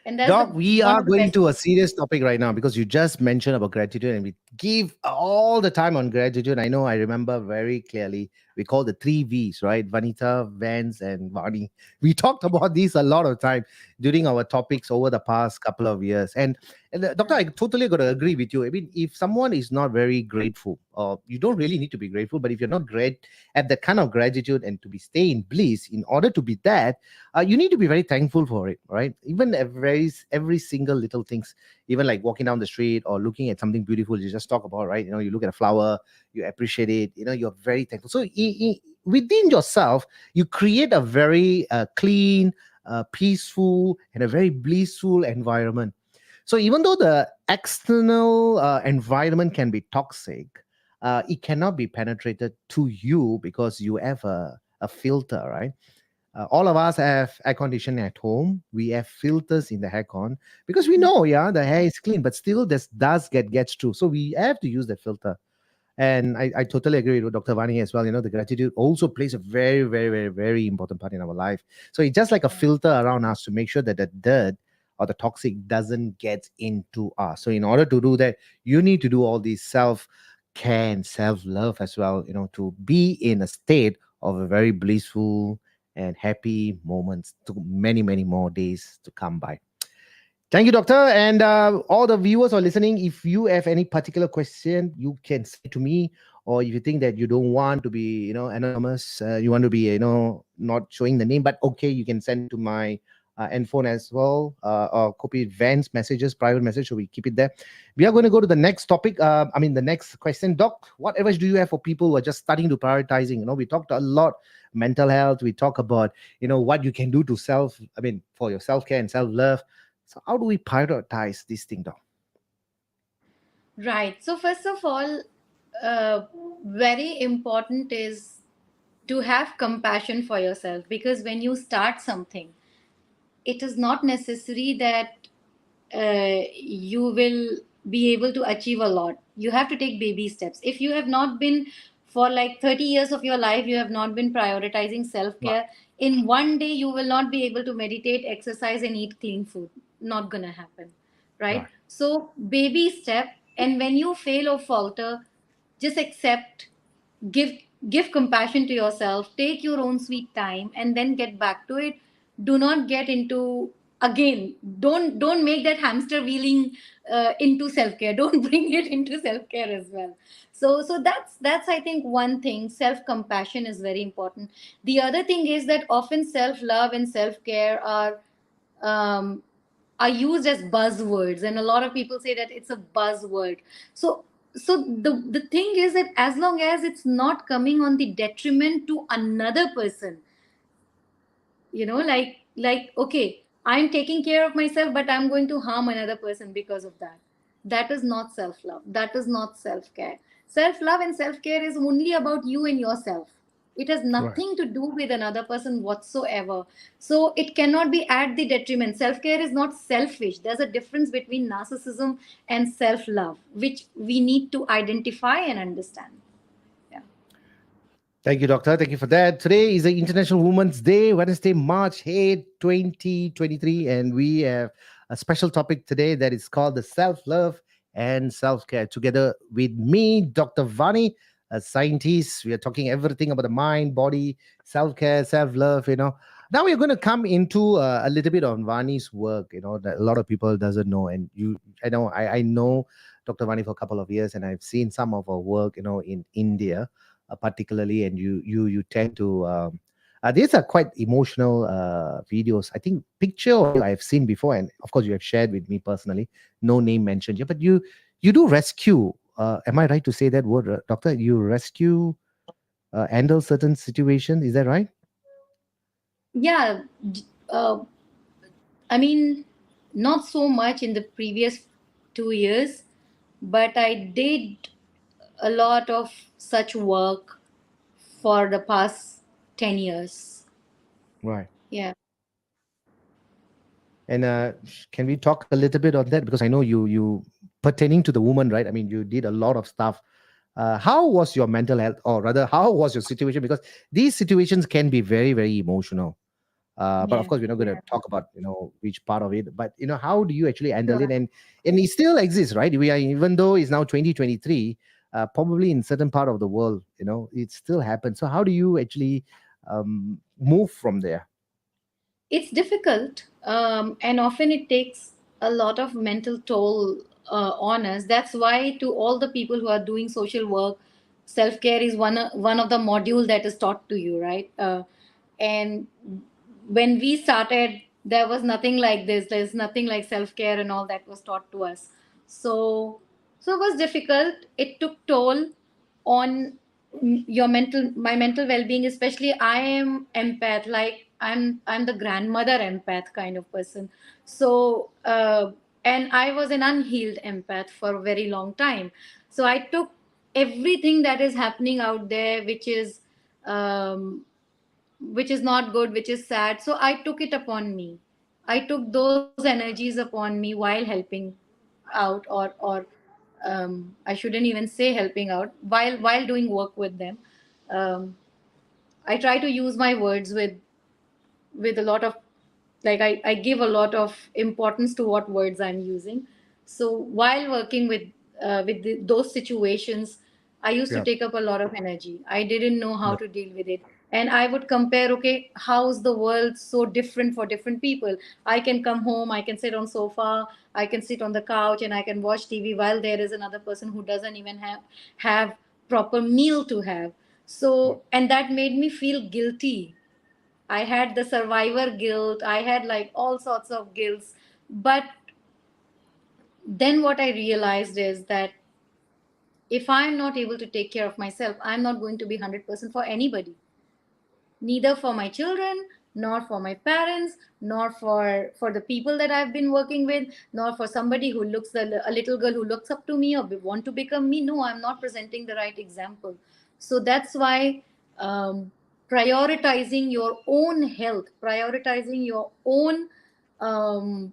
Speaker 2: and that's
Speaker 1: Doc,
Speaker 2: the
Speaker 1: we
Speaker 2: one
Speaker 1: are
Speaker 2: of the
Speaker 1: going
Speaker 2: best.
Speaker 1: to a serious topic right now because you just mentioned about gratitude and we give all the time on gratitude. I know I remember very clearly. We call the three V's, right? Vanita, Vans, and Vani. We talked about these a lot of time during our topics over the past couple of years. And Doctor, I totally got to agree with you. I mean, if someone is not very grateful, or you don't really need to be grateful, but if you're not great at that kind of gratitude and to be stay in bliss, in order to be that, you need to be very thankful for it, right? Even every single little things, even like walking down the street or looking at something beautiful, you just talk about, right? You look at a flower, you appreciate it, you're very thankful. So within yourself, you create a very clean, peaceful, and a very blissful environment. So even though the external environment can be toxic, it cannot be penetrated to you because you have a filter, right? All of us have air conditioning at home. We have filters in the aircon because we know, yeah, the hair is clean, but still this does gets through. So we have to use that filter. And I totally agree with Dr. Vani as well. The gratitude also plays a very, very, very, very important part in our life. So it's just like a filter around us to make sure that the dirt or the toxic doesn't get into us. So in order to do that, you need to do all these self care and self love as well, to be in a state of a very blissful and happy moments to many, many more days to come by. Thank you, Doctor. And all the viewers are listening. If you have any particular question, you can say to me or if you think that you don't want to be, anonymous, you want to be, not showing the name, but okay, you can send it to my and phone as well, or copy Vans messages, private message, so we keep it there. We are going to go to the next topic. The next question, Doc. What advice do you have for people who are just starting to prioritizing? We talked a lot mental health. We talk about what you can do to for your self care and self love. So how do we prioritize this thing, Doc?
Speaker 2: Right. So first of all, uh, very important is to have compassion for yourself, because when you start something, it is not necessary that you will be able to achieve a lot. You have to take baby steps. If you have not been, for like 30 years of your life, you have not been prioritizing self
Speaker 1: Right,
Speaker 2: care, in one day you will not be able to meditate, exercise, and eat clean food. Not gonna happen, right?
Speaker 1: right,
Speaker 2: So, baby step, and when you fail or falter, just accept, give give compassion to yourself, take your own sweet time, and then get back to it. Do not get into, again, don't make that hamster wheeling into self-care. Don't bring it into self-care as well. So that's I think one thing. Self compassion is very important. The other thing is that often self love and self care um, are used as buzzwords, and a lot of people say that it's a buzzword. So so the thing is that as long as it's not coming on the detriment to another person, like, okay, I'm taking care of myself, but I'm going to harm another person because of that. That is not self love, that is not self care. Self love and self care is only about you and yourself. It has
Speaker 1: right.
Speaker 2: nothing to do with another person whatsoever. So it cannot be at the detriment. Self care is not selfish. There's a difference between narcissism and self love, which we need to identify and understand. Yeah.
Speaker 1: Thank you, Doctor. Thank you for that. Today is the International Women's Day, Wednesday, March 8th, 2023. And we have a special topic today that is called the self love and self care. Together with me, Dr. Vani, a scientist, we are talking everything about the mind, body, self care, self love. Now we're going to come into a little bit on Vani's work, that a lot of people doesn't know. And I know Dr. Vani for a couple of years, and I've seen some of her work, in India particularly, and you tend to these are quite emotional videos. I think picture of you I've seen before, and of course you have shared with me personally, no name mentioned here, but you do rescue, am I right to say that word, doctor? You rescue, handle certain situations, is that right?
Speaker 2: Yeah. uh, I mean, not so much in the previous 2 years, but I did a lot of such work for the past 10 years.
Speaker 1: Right.
Speaker 2: Yeah.
Speaker 1: And can we talk a little bit on that, because I know you pertaining to the woman, right? I mean, you did a lot of stuff. How was your mental health, or rather how was your situation? Because these situations can be very, very emotional. But of
Speaker 2: Yeah.
Speaker 1: course, we're not going to talk about which part of it. But how do you actually handle it?
Speaker 2: Sure.
Speaker 1: And it still exists, right? We are, even though it's now 2023, probably in certain part of the world, it still happens. So how do you actually move from there?
Speaker 2: It's difficult, and often it takes a lot of mental toll on us. That's why, to all the people who are doing social work, self care is one of the module that is taught to you, right? And when we started, there was nothing like this. There's nothing like self care and all that was taught to us. So so it was difficult. It took toll on your mental my mental well-being. Especially, I am empath, like I'm the grandmother empath kind of person. So and I was an unhealed empath for a very long time. So I took everything that is happening out there, which is not good, which is sad. So I took it upon me. I took those energies upon me while helping out, or I shouldn't even say helping out, while doing work with them. um, I try to use my words with a lot of, like, I give a lot of importance to what words I'm using. So while working with those situations, I used to
Speaker 1: Yeah.
Speaker 2: take up a lot of energy. I didn't know how to deal with it. And I would compare, okay, how's the world so different for different people? I can come home, I can sit on sofa, I can sit on the couch, and I can watch TV, while there is another person who doesn't even have proper meal to have. So, and that made me feel guilty. I had the survivor guilt, I had like all sorts of guilts. But then what I realized is that if I'm not able to take care of myself, I'm not going to be 100% for anybody, neither for my children, nor for my parents, nor for the people that I've been working with, nor for somebody who looks a little girl who looks up to me or want to become me. No, I'm not presenting the right example. So that's why, um, prioritizing your own health, prioritizing um,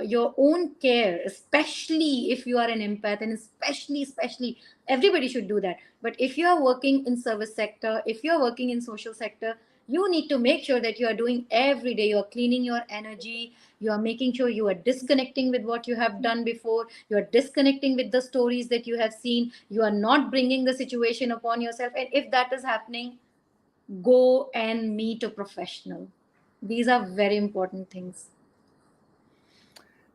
Speaker 2: your own care, especially if you are an empath, and especially everybody should do that. But if you are working in service sector, if you are working in social sector, you need to make sure that you are doing every day, you are cleaning your energy, you are making sure you are disconnecting with what you have done before, you are disconnecting with the stories that you have seen, you are not bringing the situation upon yourself. And if that is happening, go and meet a professional. These are very important things.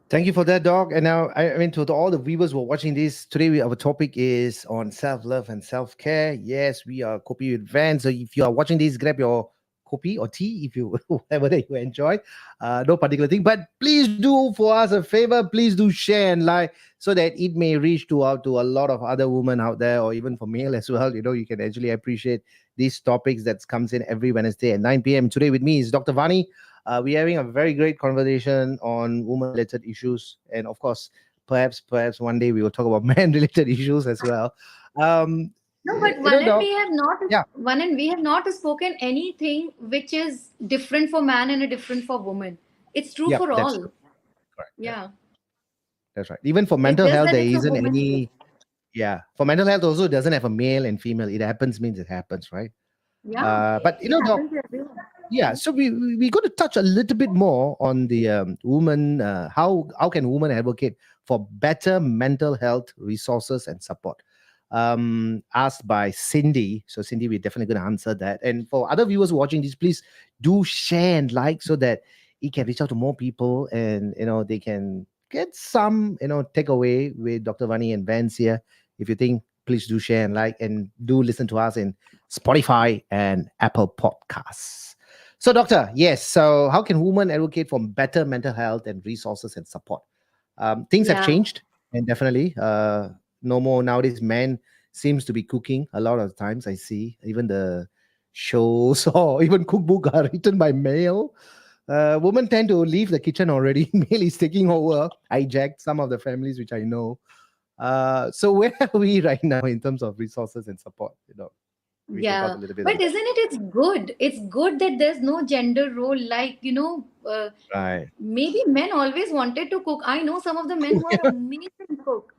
Speaker 1: Thank you for that, Doc. And now, I mean, to all the viewers who are watching this today, our topic is on self love and self care. Yes, we are Kopi with Vans. So if you are watching this, grab your Kopi or tea if you whatever that you enjoy. No particular thing, but please do for us a favor. Please do share and like so that it may reach to out to a lot of other women out there, or even for male as well. You can actually appreciate these topics that comes in every Wednesday at 9 p.m. Today with me is Dr. Vani. We're having a very great conversation on woman-related issues, and of course, perhaps one day we will talk about man-related issues as well. Um,
Speaker 2: No, but
Speaker 1: Doc. Yeah,
Speaker 2: one and we have not spoken anything which is different for man and a different for woman. It's true
Speaker 1: yep,
Speaker 2: for
Speaker 1: that's true.
Speaker 2: all.
Speaker 1: Correct. Yeah,
Speaker 2: Yeah.
Speaker 1: that's right. Even for
Speaker 2: It's
Speaker 1: mental
Speaker 2: just
Speaker 1: health,
Speaker 2: that
Speaker 1: there
Speaker 2: it's a
Speaker 1: isn't
Speaker 2: woman's thing.
Speaker 1: any. Yeah, for mental health also, it doesn't have a male and female. It happens means it happens, right?
Speaker 2: Yeah.
Speaker 1: But
Speaker 2: It
Speaker 1: Doc.
Speaker 2: happens to everyone.
Speaker 1: Yeah, so we got to touch a little bit more on the woman. How can women advocate for better mental health resources and support? Asked by Cindy. So Cindy, we're definitely going to answer that. And for other viewers watching this, please do share and like so that it can reach out to more people, and they can get some takeaway with Dr. Vani and Vance here. If you think, please do share and like, and do listen to us in Spotify and Apple Podcasts. So, doctor, yes. So, how can women advocate for better mental health and resources and support? Things have
Speaker 2: Yeah.
Speaker 1: changed, and definitely, no more nowadays. Men seems to be cooking a lot of times. I see even the shows or even cookbook are written by male. Women tend to leave the kitchen already. Male is taking over, hijacked some of the families, which I know. So, where are we right now in terms of resources and support? We can talk
Speaker 2: Yeah.
Speaker 1: a little bit on
Speaker 2: But
Speaker 1: that.
Speaker 2: isn't it? It's good. It's good that there's no gender role. Like,
Speaker 1: Right.
Speaker 2: maybe men always wanted to cook. I know some of the men who are amazing cook.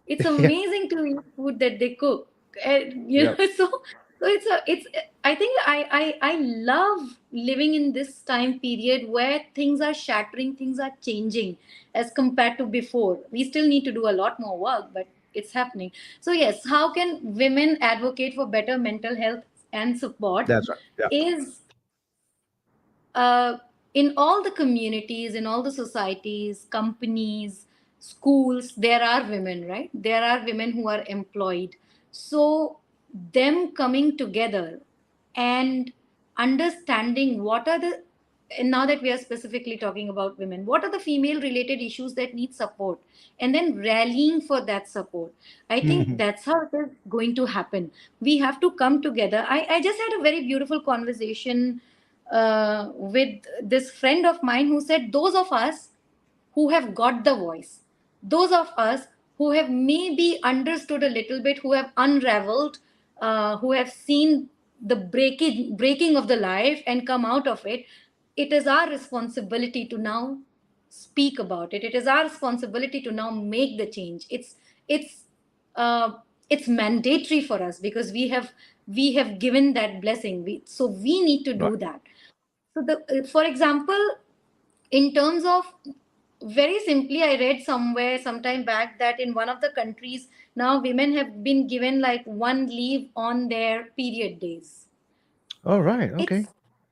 Speaker 2: It's
Speaker 1: Yeah.
Speaker 2: amazing to eat food that they cook. And,
Speaker 1: Yep.
Speaker 2: so it's I think I love living in this time period where things are shattering, things are changing as compared to before. We still need to do a lot more work, but it's happening. So yes, how can women advocate for better mental health and support
Speaker 1: That's right. Yeah.
Speaker 2: is, uh, in all the communities, in all the societies, companies, schools, there are women, right? There are women who are employed. So, them coming together and understanding what are the, and now that we are specifically talking about women, what are the female related issues that need support, and then rallying for that support. I think
Speaker 1: Mhm.
Speaker 2: that's how it is going to happen. We have to come together. I just had a very beautiful conversation with this friend of mine who said, those of us who have got the voice, those of us who have maybe understood a little bit, who have unraveled, who have seen the breaking of the life and come out of it, it is our responsibility to now speak about it. It is our responsibility to now make the change. It's uh, it's mandatory for us because we have given that blessing. So we need to
Speaker 1: Right.
Speaker 2: do that. So for example, in terms of, very simply, I read somewhere sometime back that in one of the countries now women have been given like one leave on their period days.
Speaker 1: All right.
Speaker 2: It's
Speaker 1: Okay.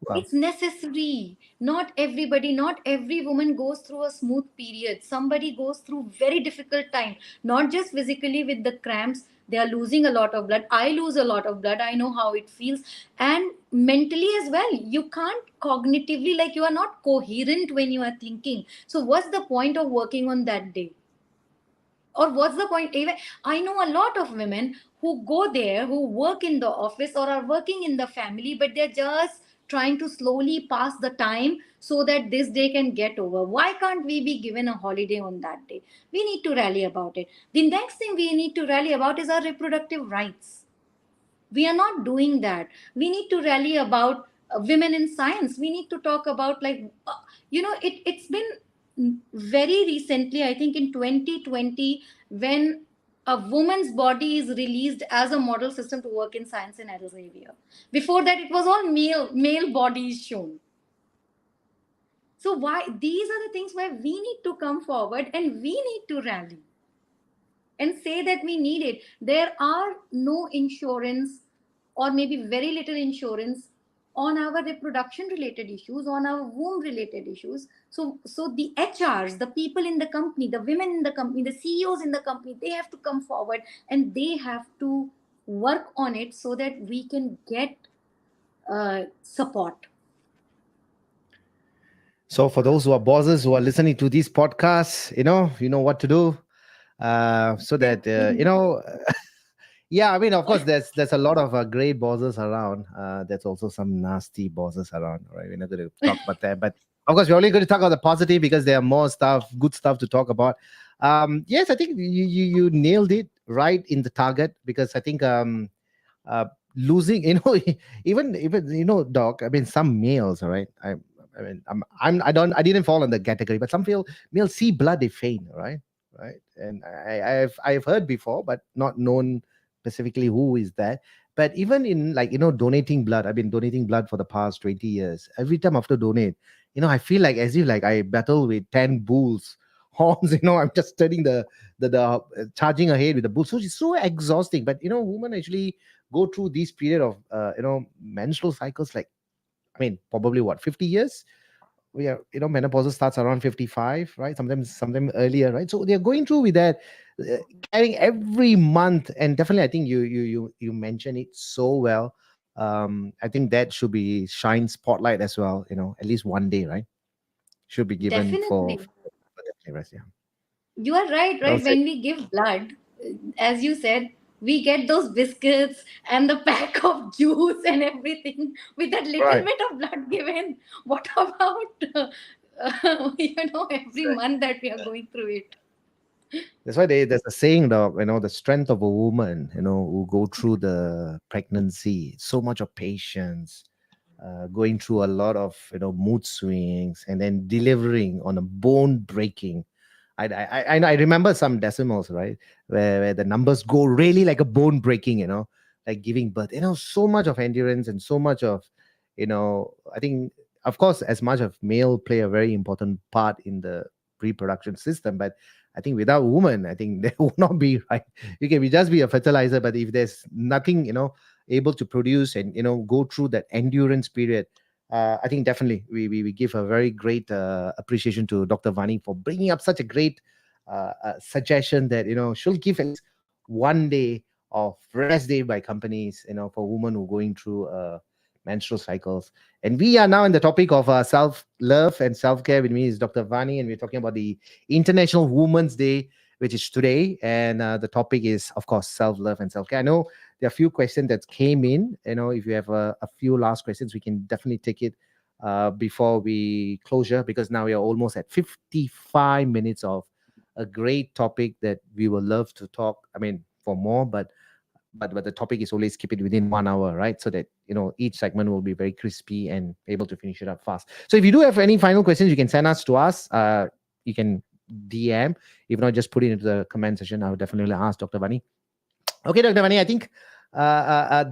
Speaker 1: Wow.
Speaker 2: It's necessary. Not everybody, not every woman goes through a smooth period. Somebody goes through very difficult time, not just physically with the cramps. They are losing a lot of blood. I lose a lot of blood. I know how it feels. And mentally as well, you can't cognitively, like, you are not coherent when you are thinking. So what's the point of working on that day? Or what's the point? Even I know a lot of women who go there, who work in the office or are working in the family, but they're just trying to slowly pass the time so that this day can get over. Why can't we be given a holiday on that day? We need to rally about it. The next thing we need to rally about is our reproductive rights. We are not doing that. We need to rally about women in science. We need to talk about, like, it's been very recently, I think in 2020, when a woman's body is released as a model system to work in science in Elsevier. Before that, it was all male bodies shown. So why these are the things where we need to come forward and we need to rally and say that we need it. There are no insurance, or maybe very little insurance, on our reproduction related issues, on our womb related issues. So the HRs, the people in the company, the women in the company, the CEOs in the company, they have to come forward and they have to work on it so that we can get support.
Speaker 1: So for those who are bosses who are listening to these podcasts, you know what to do. So that yeah, I mean, of course, there's a lot of great bosses around. There's also some nasty bosses around, right? We're not going to talk about that, but of course, we're only going to talk about the positive because there are more stuff, good stuff to talk about. Yes, I think you nailed it right in the target, because I think uh, losing, even Doc. I mean, some males, all right. I mean, I didn't fall in the category, but some feel males see blood, they faint, right? Right, and I've heard before, but not known specifically who is that. But even in, like, donating blood, I've been donating blood for the past 20 years. Every time after donate, I feel like as if like I battle with 10 bulls horns. I'm just studying the charging ahead with the bulls, so it's so exhausting. But women actually go through this period of menstrual cycles, like, I mean, probably what, 50 years. We are, menopause starts around 55, right? Sometimes earlier, right? So they're going through with that, carrying every month. And definitely, I think you mentioned it so well. I think that should be shine spotlight as well, at least one day, right? Should be given
Speaker 2: Definitely.
Speaker 1: for definitely rest. Yeah,
Speaker 2: You are right,
Speaker 1: well
Speaker 2: right?
Speaker 1: said.
Speaker 2: When we give blood, as you said, we get those biscuits and the pack of juice and everything with that little
Speaker 1: Right.
Speaker 2: bit of blood given. What about, every month that we are going through it?
Speaker 1: That's why there's a saying, the strength of a woman, who go through the pregnancy, so much of patience, going through a lot of mood swings, and then delivering on a bone breaking. I remember some decimals, right, where the numbers go really like a bone breaking, like giving birth. So much of endurance and so much of, I think, of course, as much of male play a very important part in the reproduction system, but I think without woman, I think there will not be, right. You can just be a fertilizer, but if there's nothing, able to produce and go through that endurance period, I think definitely we give a very great appreciation to Dr. Vani for bringing up such a great suggestion that she'll give at least one day of rest day by companies, for women who are going through menstrual cycles. And we are now in the topic of self love and self care. With me is Dr. Vani, and we're talking about the International Women's Day, which is today. And the topic is, of course, self love and self care. I know there are a few questions that came in. If you have a few last questions, we can definitely take it before we closure, because now we are almost at 55 minutes of a great topic that we will love to talk. I mean, for more, but the topic is always keep it within 1 hour, right? So that each segment will be very crispy and able to finish it up fast. So if you do have any final questions, you can send us to us. You can DM. If not, just put it into the comment section. I will definitely ask Dr. Vani. Okay, Dr. Vani, I think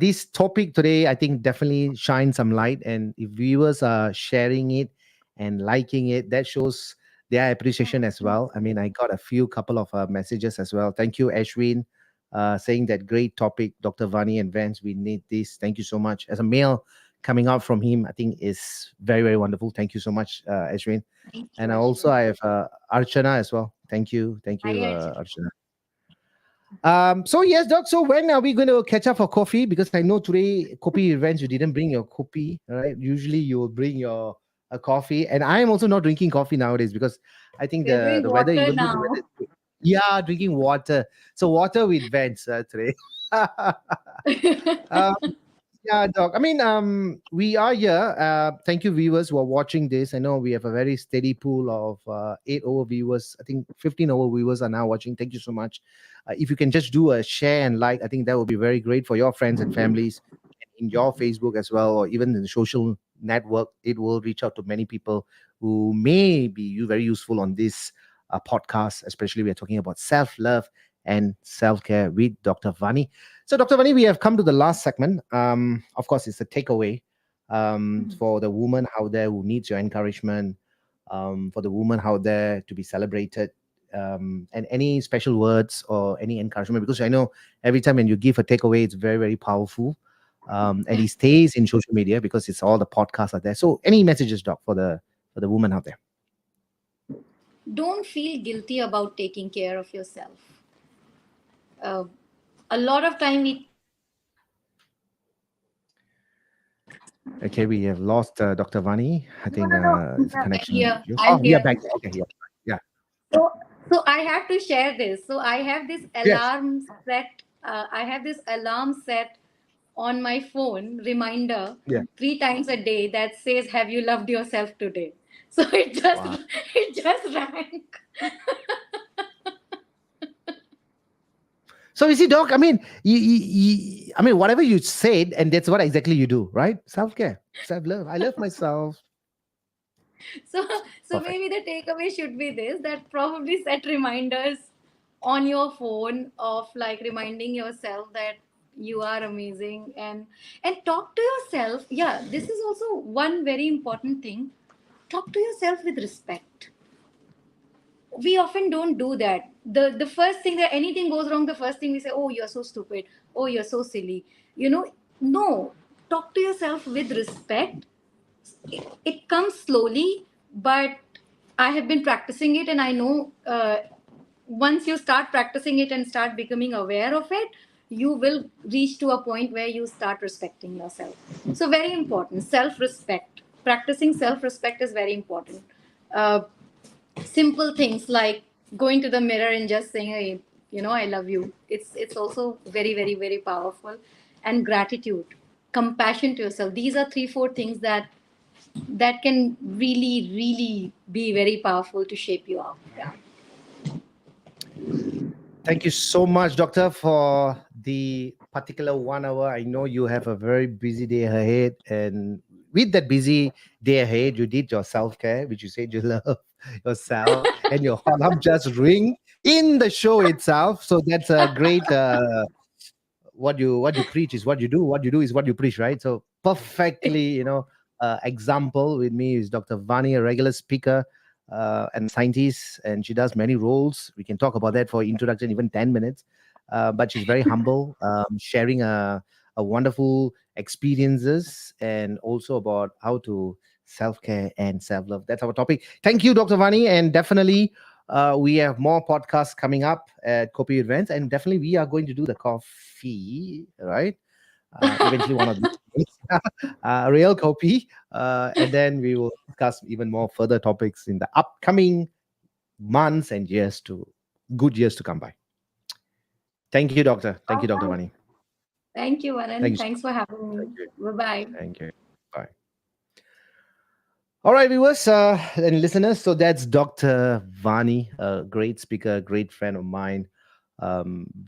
Speaker 1: this topic today, I think, definitely shines some light. And if viewers are sharing it and liking it, that shows their appreciation as well. I mean, I got a few couple of messages as well. Thank you, Ashwin, saying that great topic, Dr. Vani and Vance. We need this. Thank you so much. As a male, coming out from him, I think, is very, very wonderful. Thank you so much, Ashwin.
Speaker 2: Thank you,
Speaker 1: And also,
Speaker 2: Ashwin.
Speaker 1: I have Archana as well. Thank
Speaker 2: Hi,
Speaker 1: you,
Speaker 2: Archana.
Speaker 1: Archana. So yes, Doc. So when are we going to catch up for coffee? Because I know today, Kopi events, you didn't bring your Kopi, right? Usually you will bring your a coffee, and I am also not drinking coffee nowadays because I think
Speaker 2: We're doing
Speaker 1: the weather,
Speaker 2: water
Speaker 1: even though the
Speaker 2: now.
Speaker 1: weather, yeah, drinking water. So water with vents today. um, yeah, Doc. I mean, we are here. Thank you, viewers who are watching this. I know we have a very steady pool of 8 over viewers. I think 15 over viewers are now watching. Thank you so much. If you can just do a share and like, I think that would be very great for your friends and families in your Facebook as well, or even in the social network. It will reach out to many people who may be very useful on this podcast. Especially, we are talking about self love and self care with Dr. Vani. So, Dr. Vani, we have come to the last segment. Of course, it's a takeaway for the woman out there who needs your encouragement, for the woman out there to be celebrated, and any special words or any encouragement. Because I know every time when you give a takeaway, it's very, very powerful. And it stays in social media because it's all the podcasts are there. So, any messages, Doc, for the woman out there?
Speaker 2: Don't feel guilty about taking care of yourself. Uh, a lot of time we think that
Speaker 1: Okay, we have lost Dr. Vani. I
Speaker 2: no,
Speaker 1: think
Speaker 2: no, no.
Speaker 1: it's a
Speaker 2: I'm
Speaker 1: connection
Speaker 2: here.
Speaker 1: issue. Oh,
Speaker 2: I'm
Speaker 1: yeah,
Speaker 2: here.
Speaker 1: back. Okay, yeah, yeah,
Speaker 2: So, so I have to share this. So I have this
Speaker 1: yes,
Speaker 2: alarm set. I have this alarm set on my phone reminder
Speaker 1: yeah.
Speaker 2: 3 times a day that says, "Have you loved yourself today?" So it just
Speaker 1: Wow.
Speaker 2: it just rang.
Speaker 1: So you see, Doc, I mean, I mean, whatever you said, and that's what exactly you do, right? Self care, self love. I love myself.
Speaker 2: So so
Speaker 1: Perfect.
Speaker 2: maybe the takeaway should be this, that probably set reminders on your phone of like reminding yourself that you are amazing, and talk to yourself. Yeah, this is also one very important thing. Talk to yourself with respect. We often don't do that. The first thing that anything goes wrong, the first thing we say, "Oh, you're so stupid. Oh, you're so silly." you know no, talk to yourself with respect. It comes slowly, but I have been practicing it, and I know once you start practicing it and start becoming aware of it, you will reach to a point where you start respecting yourself. So very important, self respect. Practicing self respect is very important. uh, Simple things like going to the mirror and just saying, "Hey, I love you." It's also very, very, very powerful. And gratitude, compassion to yourself. These are 3 4 things that can really, really be very powerful to shape you up. Yeah.
Speaker 1: Thank you so much, Doctor, for the particular 1 hour. I know you have a very busy day ahead, and with that busy day ahead, you did your self care, which you said you love yourself, and your alarm just ring in the show itself. So that's a great what you preach is what you do. What you do is what you preach, right? So perfectly, example with me is Dr. Vani, a regular speaker and scientist, and she does many roles. We can talk about that for introduction, even 10 minutes. But she's very humble, sharing a wonderful experiences and also about how to self care and self love. That's our topic. Thank you, Dr. Vani, and definitely we have more podcasts coming up at Kopi With Vans, and definitely we are going to do the coffee, right? Eventually, one of these days, real Kopi, and then we will discuss even more further topics in the upcoming months and years to good years to come by. Thank you, Doctor. Thank you,
Speaker 2: All
Speaker 1: Doctor
Speaker 2: right.
Speaker 1: Vani.
Speaker 2: Thank you,
Speaker 1: Thank
Speaker 2: Vanan.
Speaker 1: you so
Speaker 2: Thanks
Speaker 1: much.
Speaker 2: for having
Speaker 1: Thank
Speaker 2: me.
Speaker 1: you.
Speaker 2: Bye bye.
Speaker 1: Thank you. Bye. All right, viewers and listeners. So that's Dr. Vani, a great speaker, great friend of mine.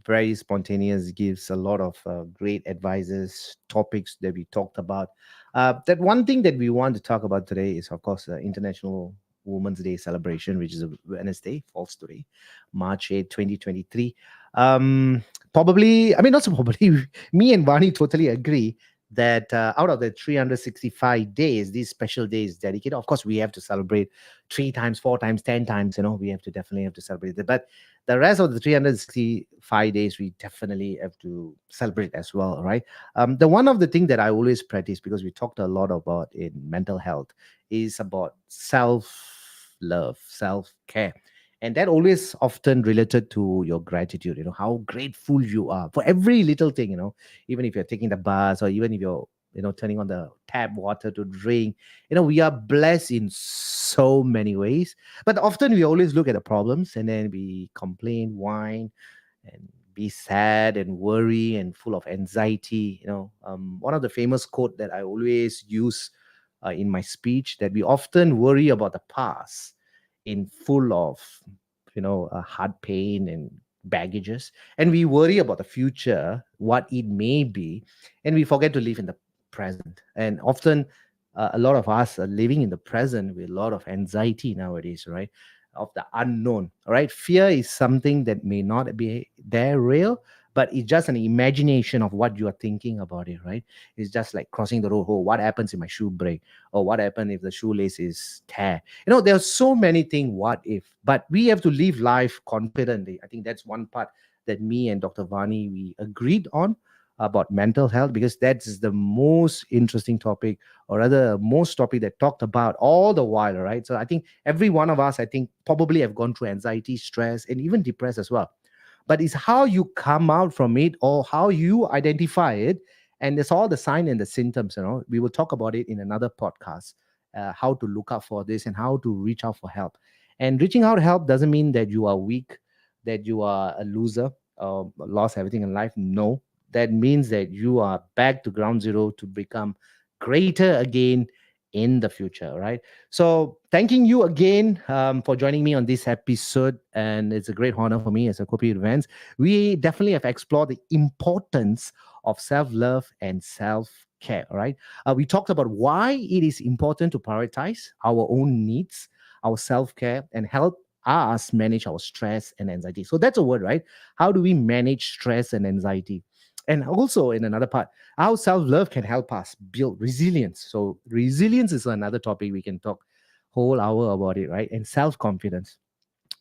Speaker 1: Very spontaneous, gives a lot of great advices, topics that we talked about. That one thing that we want to talk about today is, of course, International Women's Day celebration, which is a Wednesday, falls today, March 8th, 2023. Probably, I mean, not so probably, me and Vani totally agree that out of the 365 days, these special days dedicated, of course, we have to celebrate 3 times, 4 times, 10 times. We have to definitely have to celebrate it. But The rest of the 365 days, we definitely have to celebrate as well, right? The one of the thing that I always practice, because we talked a lot about in mental health, is about self love, self care. And that always often related to your gratitude, how grateful you are for every little thing, even if you're taking the bus, or even if you're turning on the tap water to drink. We are blessed in so many ways, but often we always look at the problems and then we complain, whine, and be sad and worry and full of anxiety. One of the famous quote that I always use in my speech, that we often worry about the past in full of heart pain and baggages, and we worry about the future, what it may be, and we forget to live in the present. And often a lot of us are living in the present with a lot of anxiety nowadays, right? Of the unknown. All right, fear is something that may not be there real, but it's just an imagination of what you are thinking about it, right? It's just like crossing the road. Oh, what happens if my shoe break? Or what happens if the shoelace is tear? There are so many things what if, but we have to live life confidently. I think that's one part that me and Dr. Vani, we agreed on about mental health, because that's the most interesting topic, or rather most topic that talked about all the while, right? So I think every one of us, I think, probably have gone through anxiety, stress, and even depressed as well. But it's how you come out from it, or how you identify it. And it's all the sign and the symptoms. We will talk about it in another podcast, how to look out for this and how to reach out for help. And reaching out help doesn't mean that you are weak, that you are a loser, lost everything in life. No, that means that you are back to ground zero to become greater again in the future, right? So, thanking you again for joining me on this episode. And it's a great honor for me as a Kopi With Vans. We definitely have explored the importance of self love and self care, right? We talked about why it is important to prioritize our own needs, our self care, and help us manage our stress and anxiety. So, that's a word, right? How do we manage stress and anxiety? And also, in another part, how self love can help us build resilience. So, resilience is another topic we can talk whole hour about it, right? And self confidence.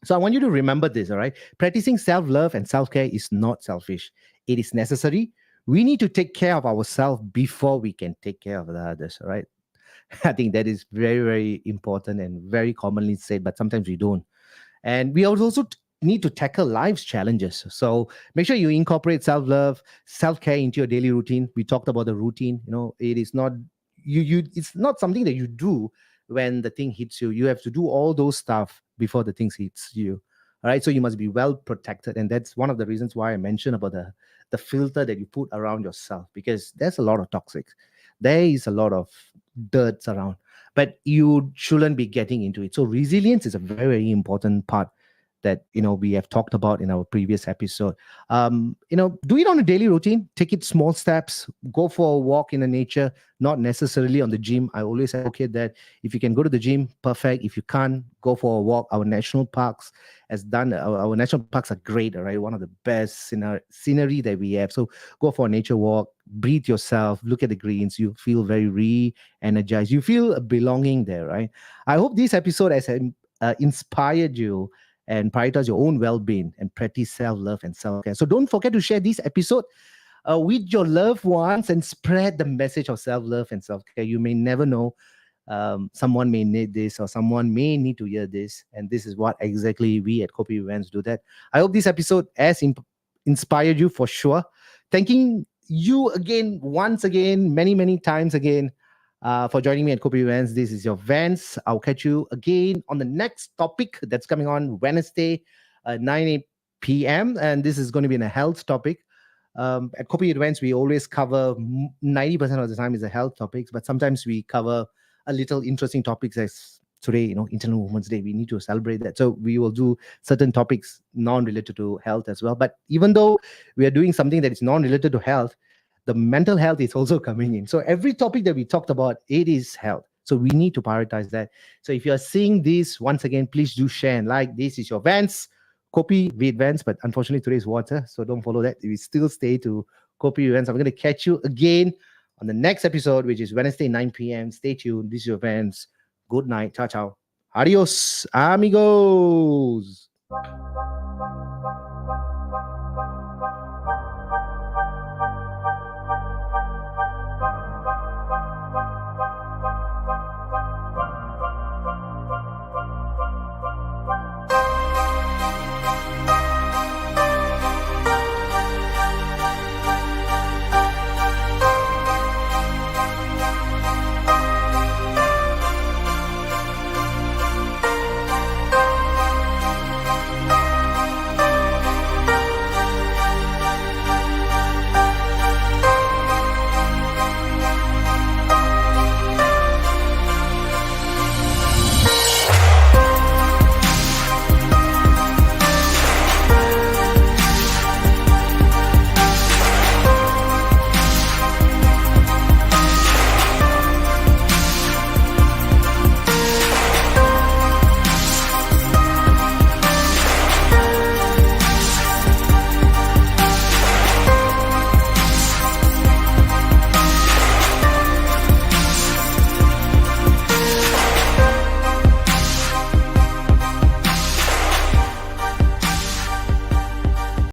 Speaker 1: So, I want you to remember this, all right? Practicing self love and self care is not selfish, it is necessary. We need to take care of ourselves before we can take care of the others, all right? I think that is very, very important and very commonly said, but sometimes we don't. And we also need to tackle life's challenges. So make sure you incorporate self-love, self-care into your daily routine. We talked about the routine. It is not it's not something that you do when the thing hits you. You have to do all those stuff before the things hits you. All right. So you must be well protected. And that's one of the reasons why I mentioned about the filter that you put around yourself, because there's a lot of toxic. There is a lot of dirt around, but you shouldn't be getting into it. So resilience is a very, very important part that we have talked about in our previous episode. Do it on a daily routine. Take it small steps. Go for a walk in the nature, not necessarily on the gym. I always advocate that if you can go to the gym, perfect. If you can't, go for a walk. Our national parks has done. Our national parks are great. All right, one of the best scenery that we have. So go for a nature walk. Breathe yourself. Look at the greens. You feel very re-energized. You feel a belonging there, right? I hope this episode has inspired you and prioritize your own well-being and practice self-love and self-care. So don't forget to share this episode with your loved ones and spread the message of self-love and self-care. You may never know, someone may need this, or someone may need to hear this, and this is what exactly we at Kopi With Vans do. That I hope this episode has inspired you for sure. Thanking you again, once again, many, many times again, for joining me at Kopi With Vans. This is your Vans. I'll catch you again on the next topic that's coming on Wednesday, 9 p.m. And this is going to be in a health topic. At Kopi With Vans, we always cover 90% of the time is the health topics, but sometimes we cover a little interesting topics as today, International Women's Day. We need to celebrate that. So we will do certain topics non-related to health as well. But even though we are doing something that is non-related to health, the mental health is also coming in. So every topic that we talked about, it is health. So we need to prioritize that. So if you're seeing this, once again, please do share and like. This is your Vans, Kopi With Vans, but unfortunately today is water, so don't follow that. We still stay to Kopi With Vans. I'm going to catch you again on the next episode, which is Wednesday, 9 p.m. Stay tuned. This is your Vans. Good night. Ciao, ciao. Adios, amigos.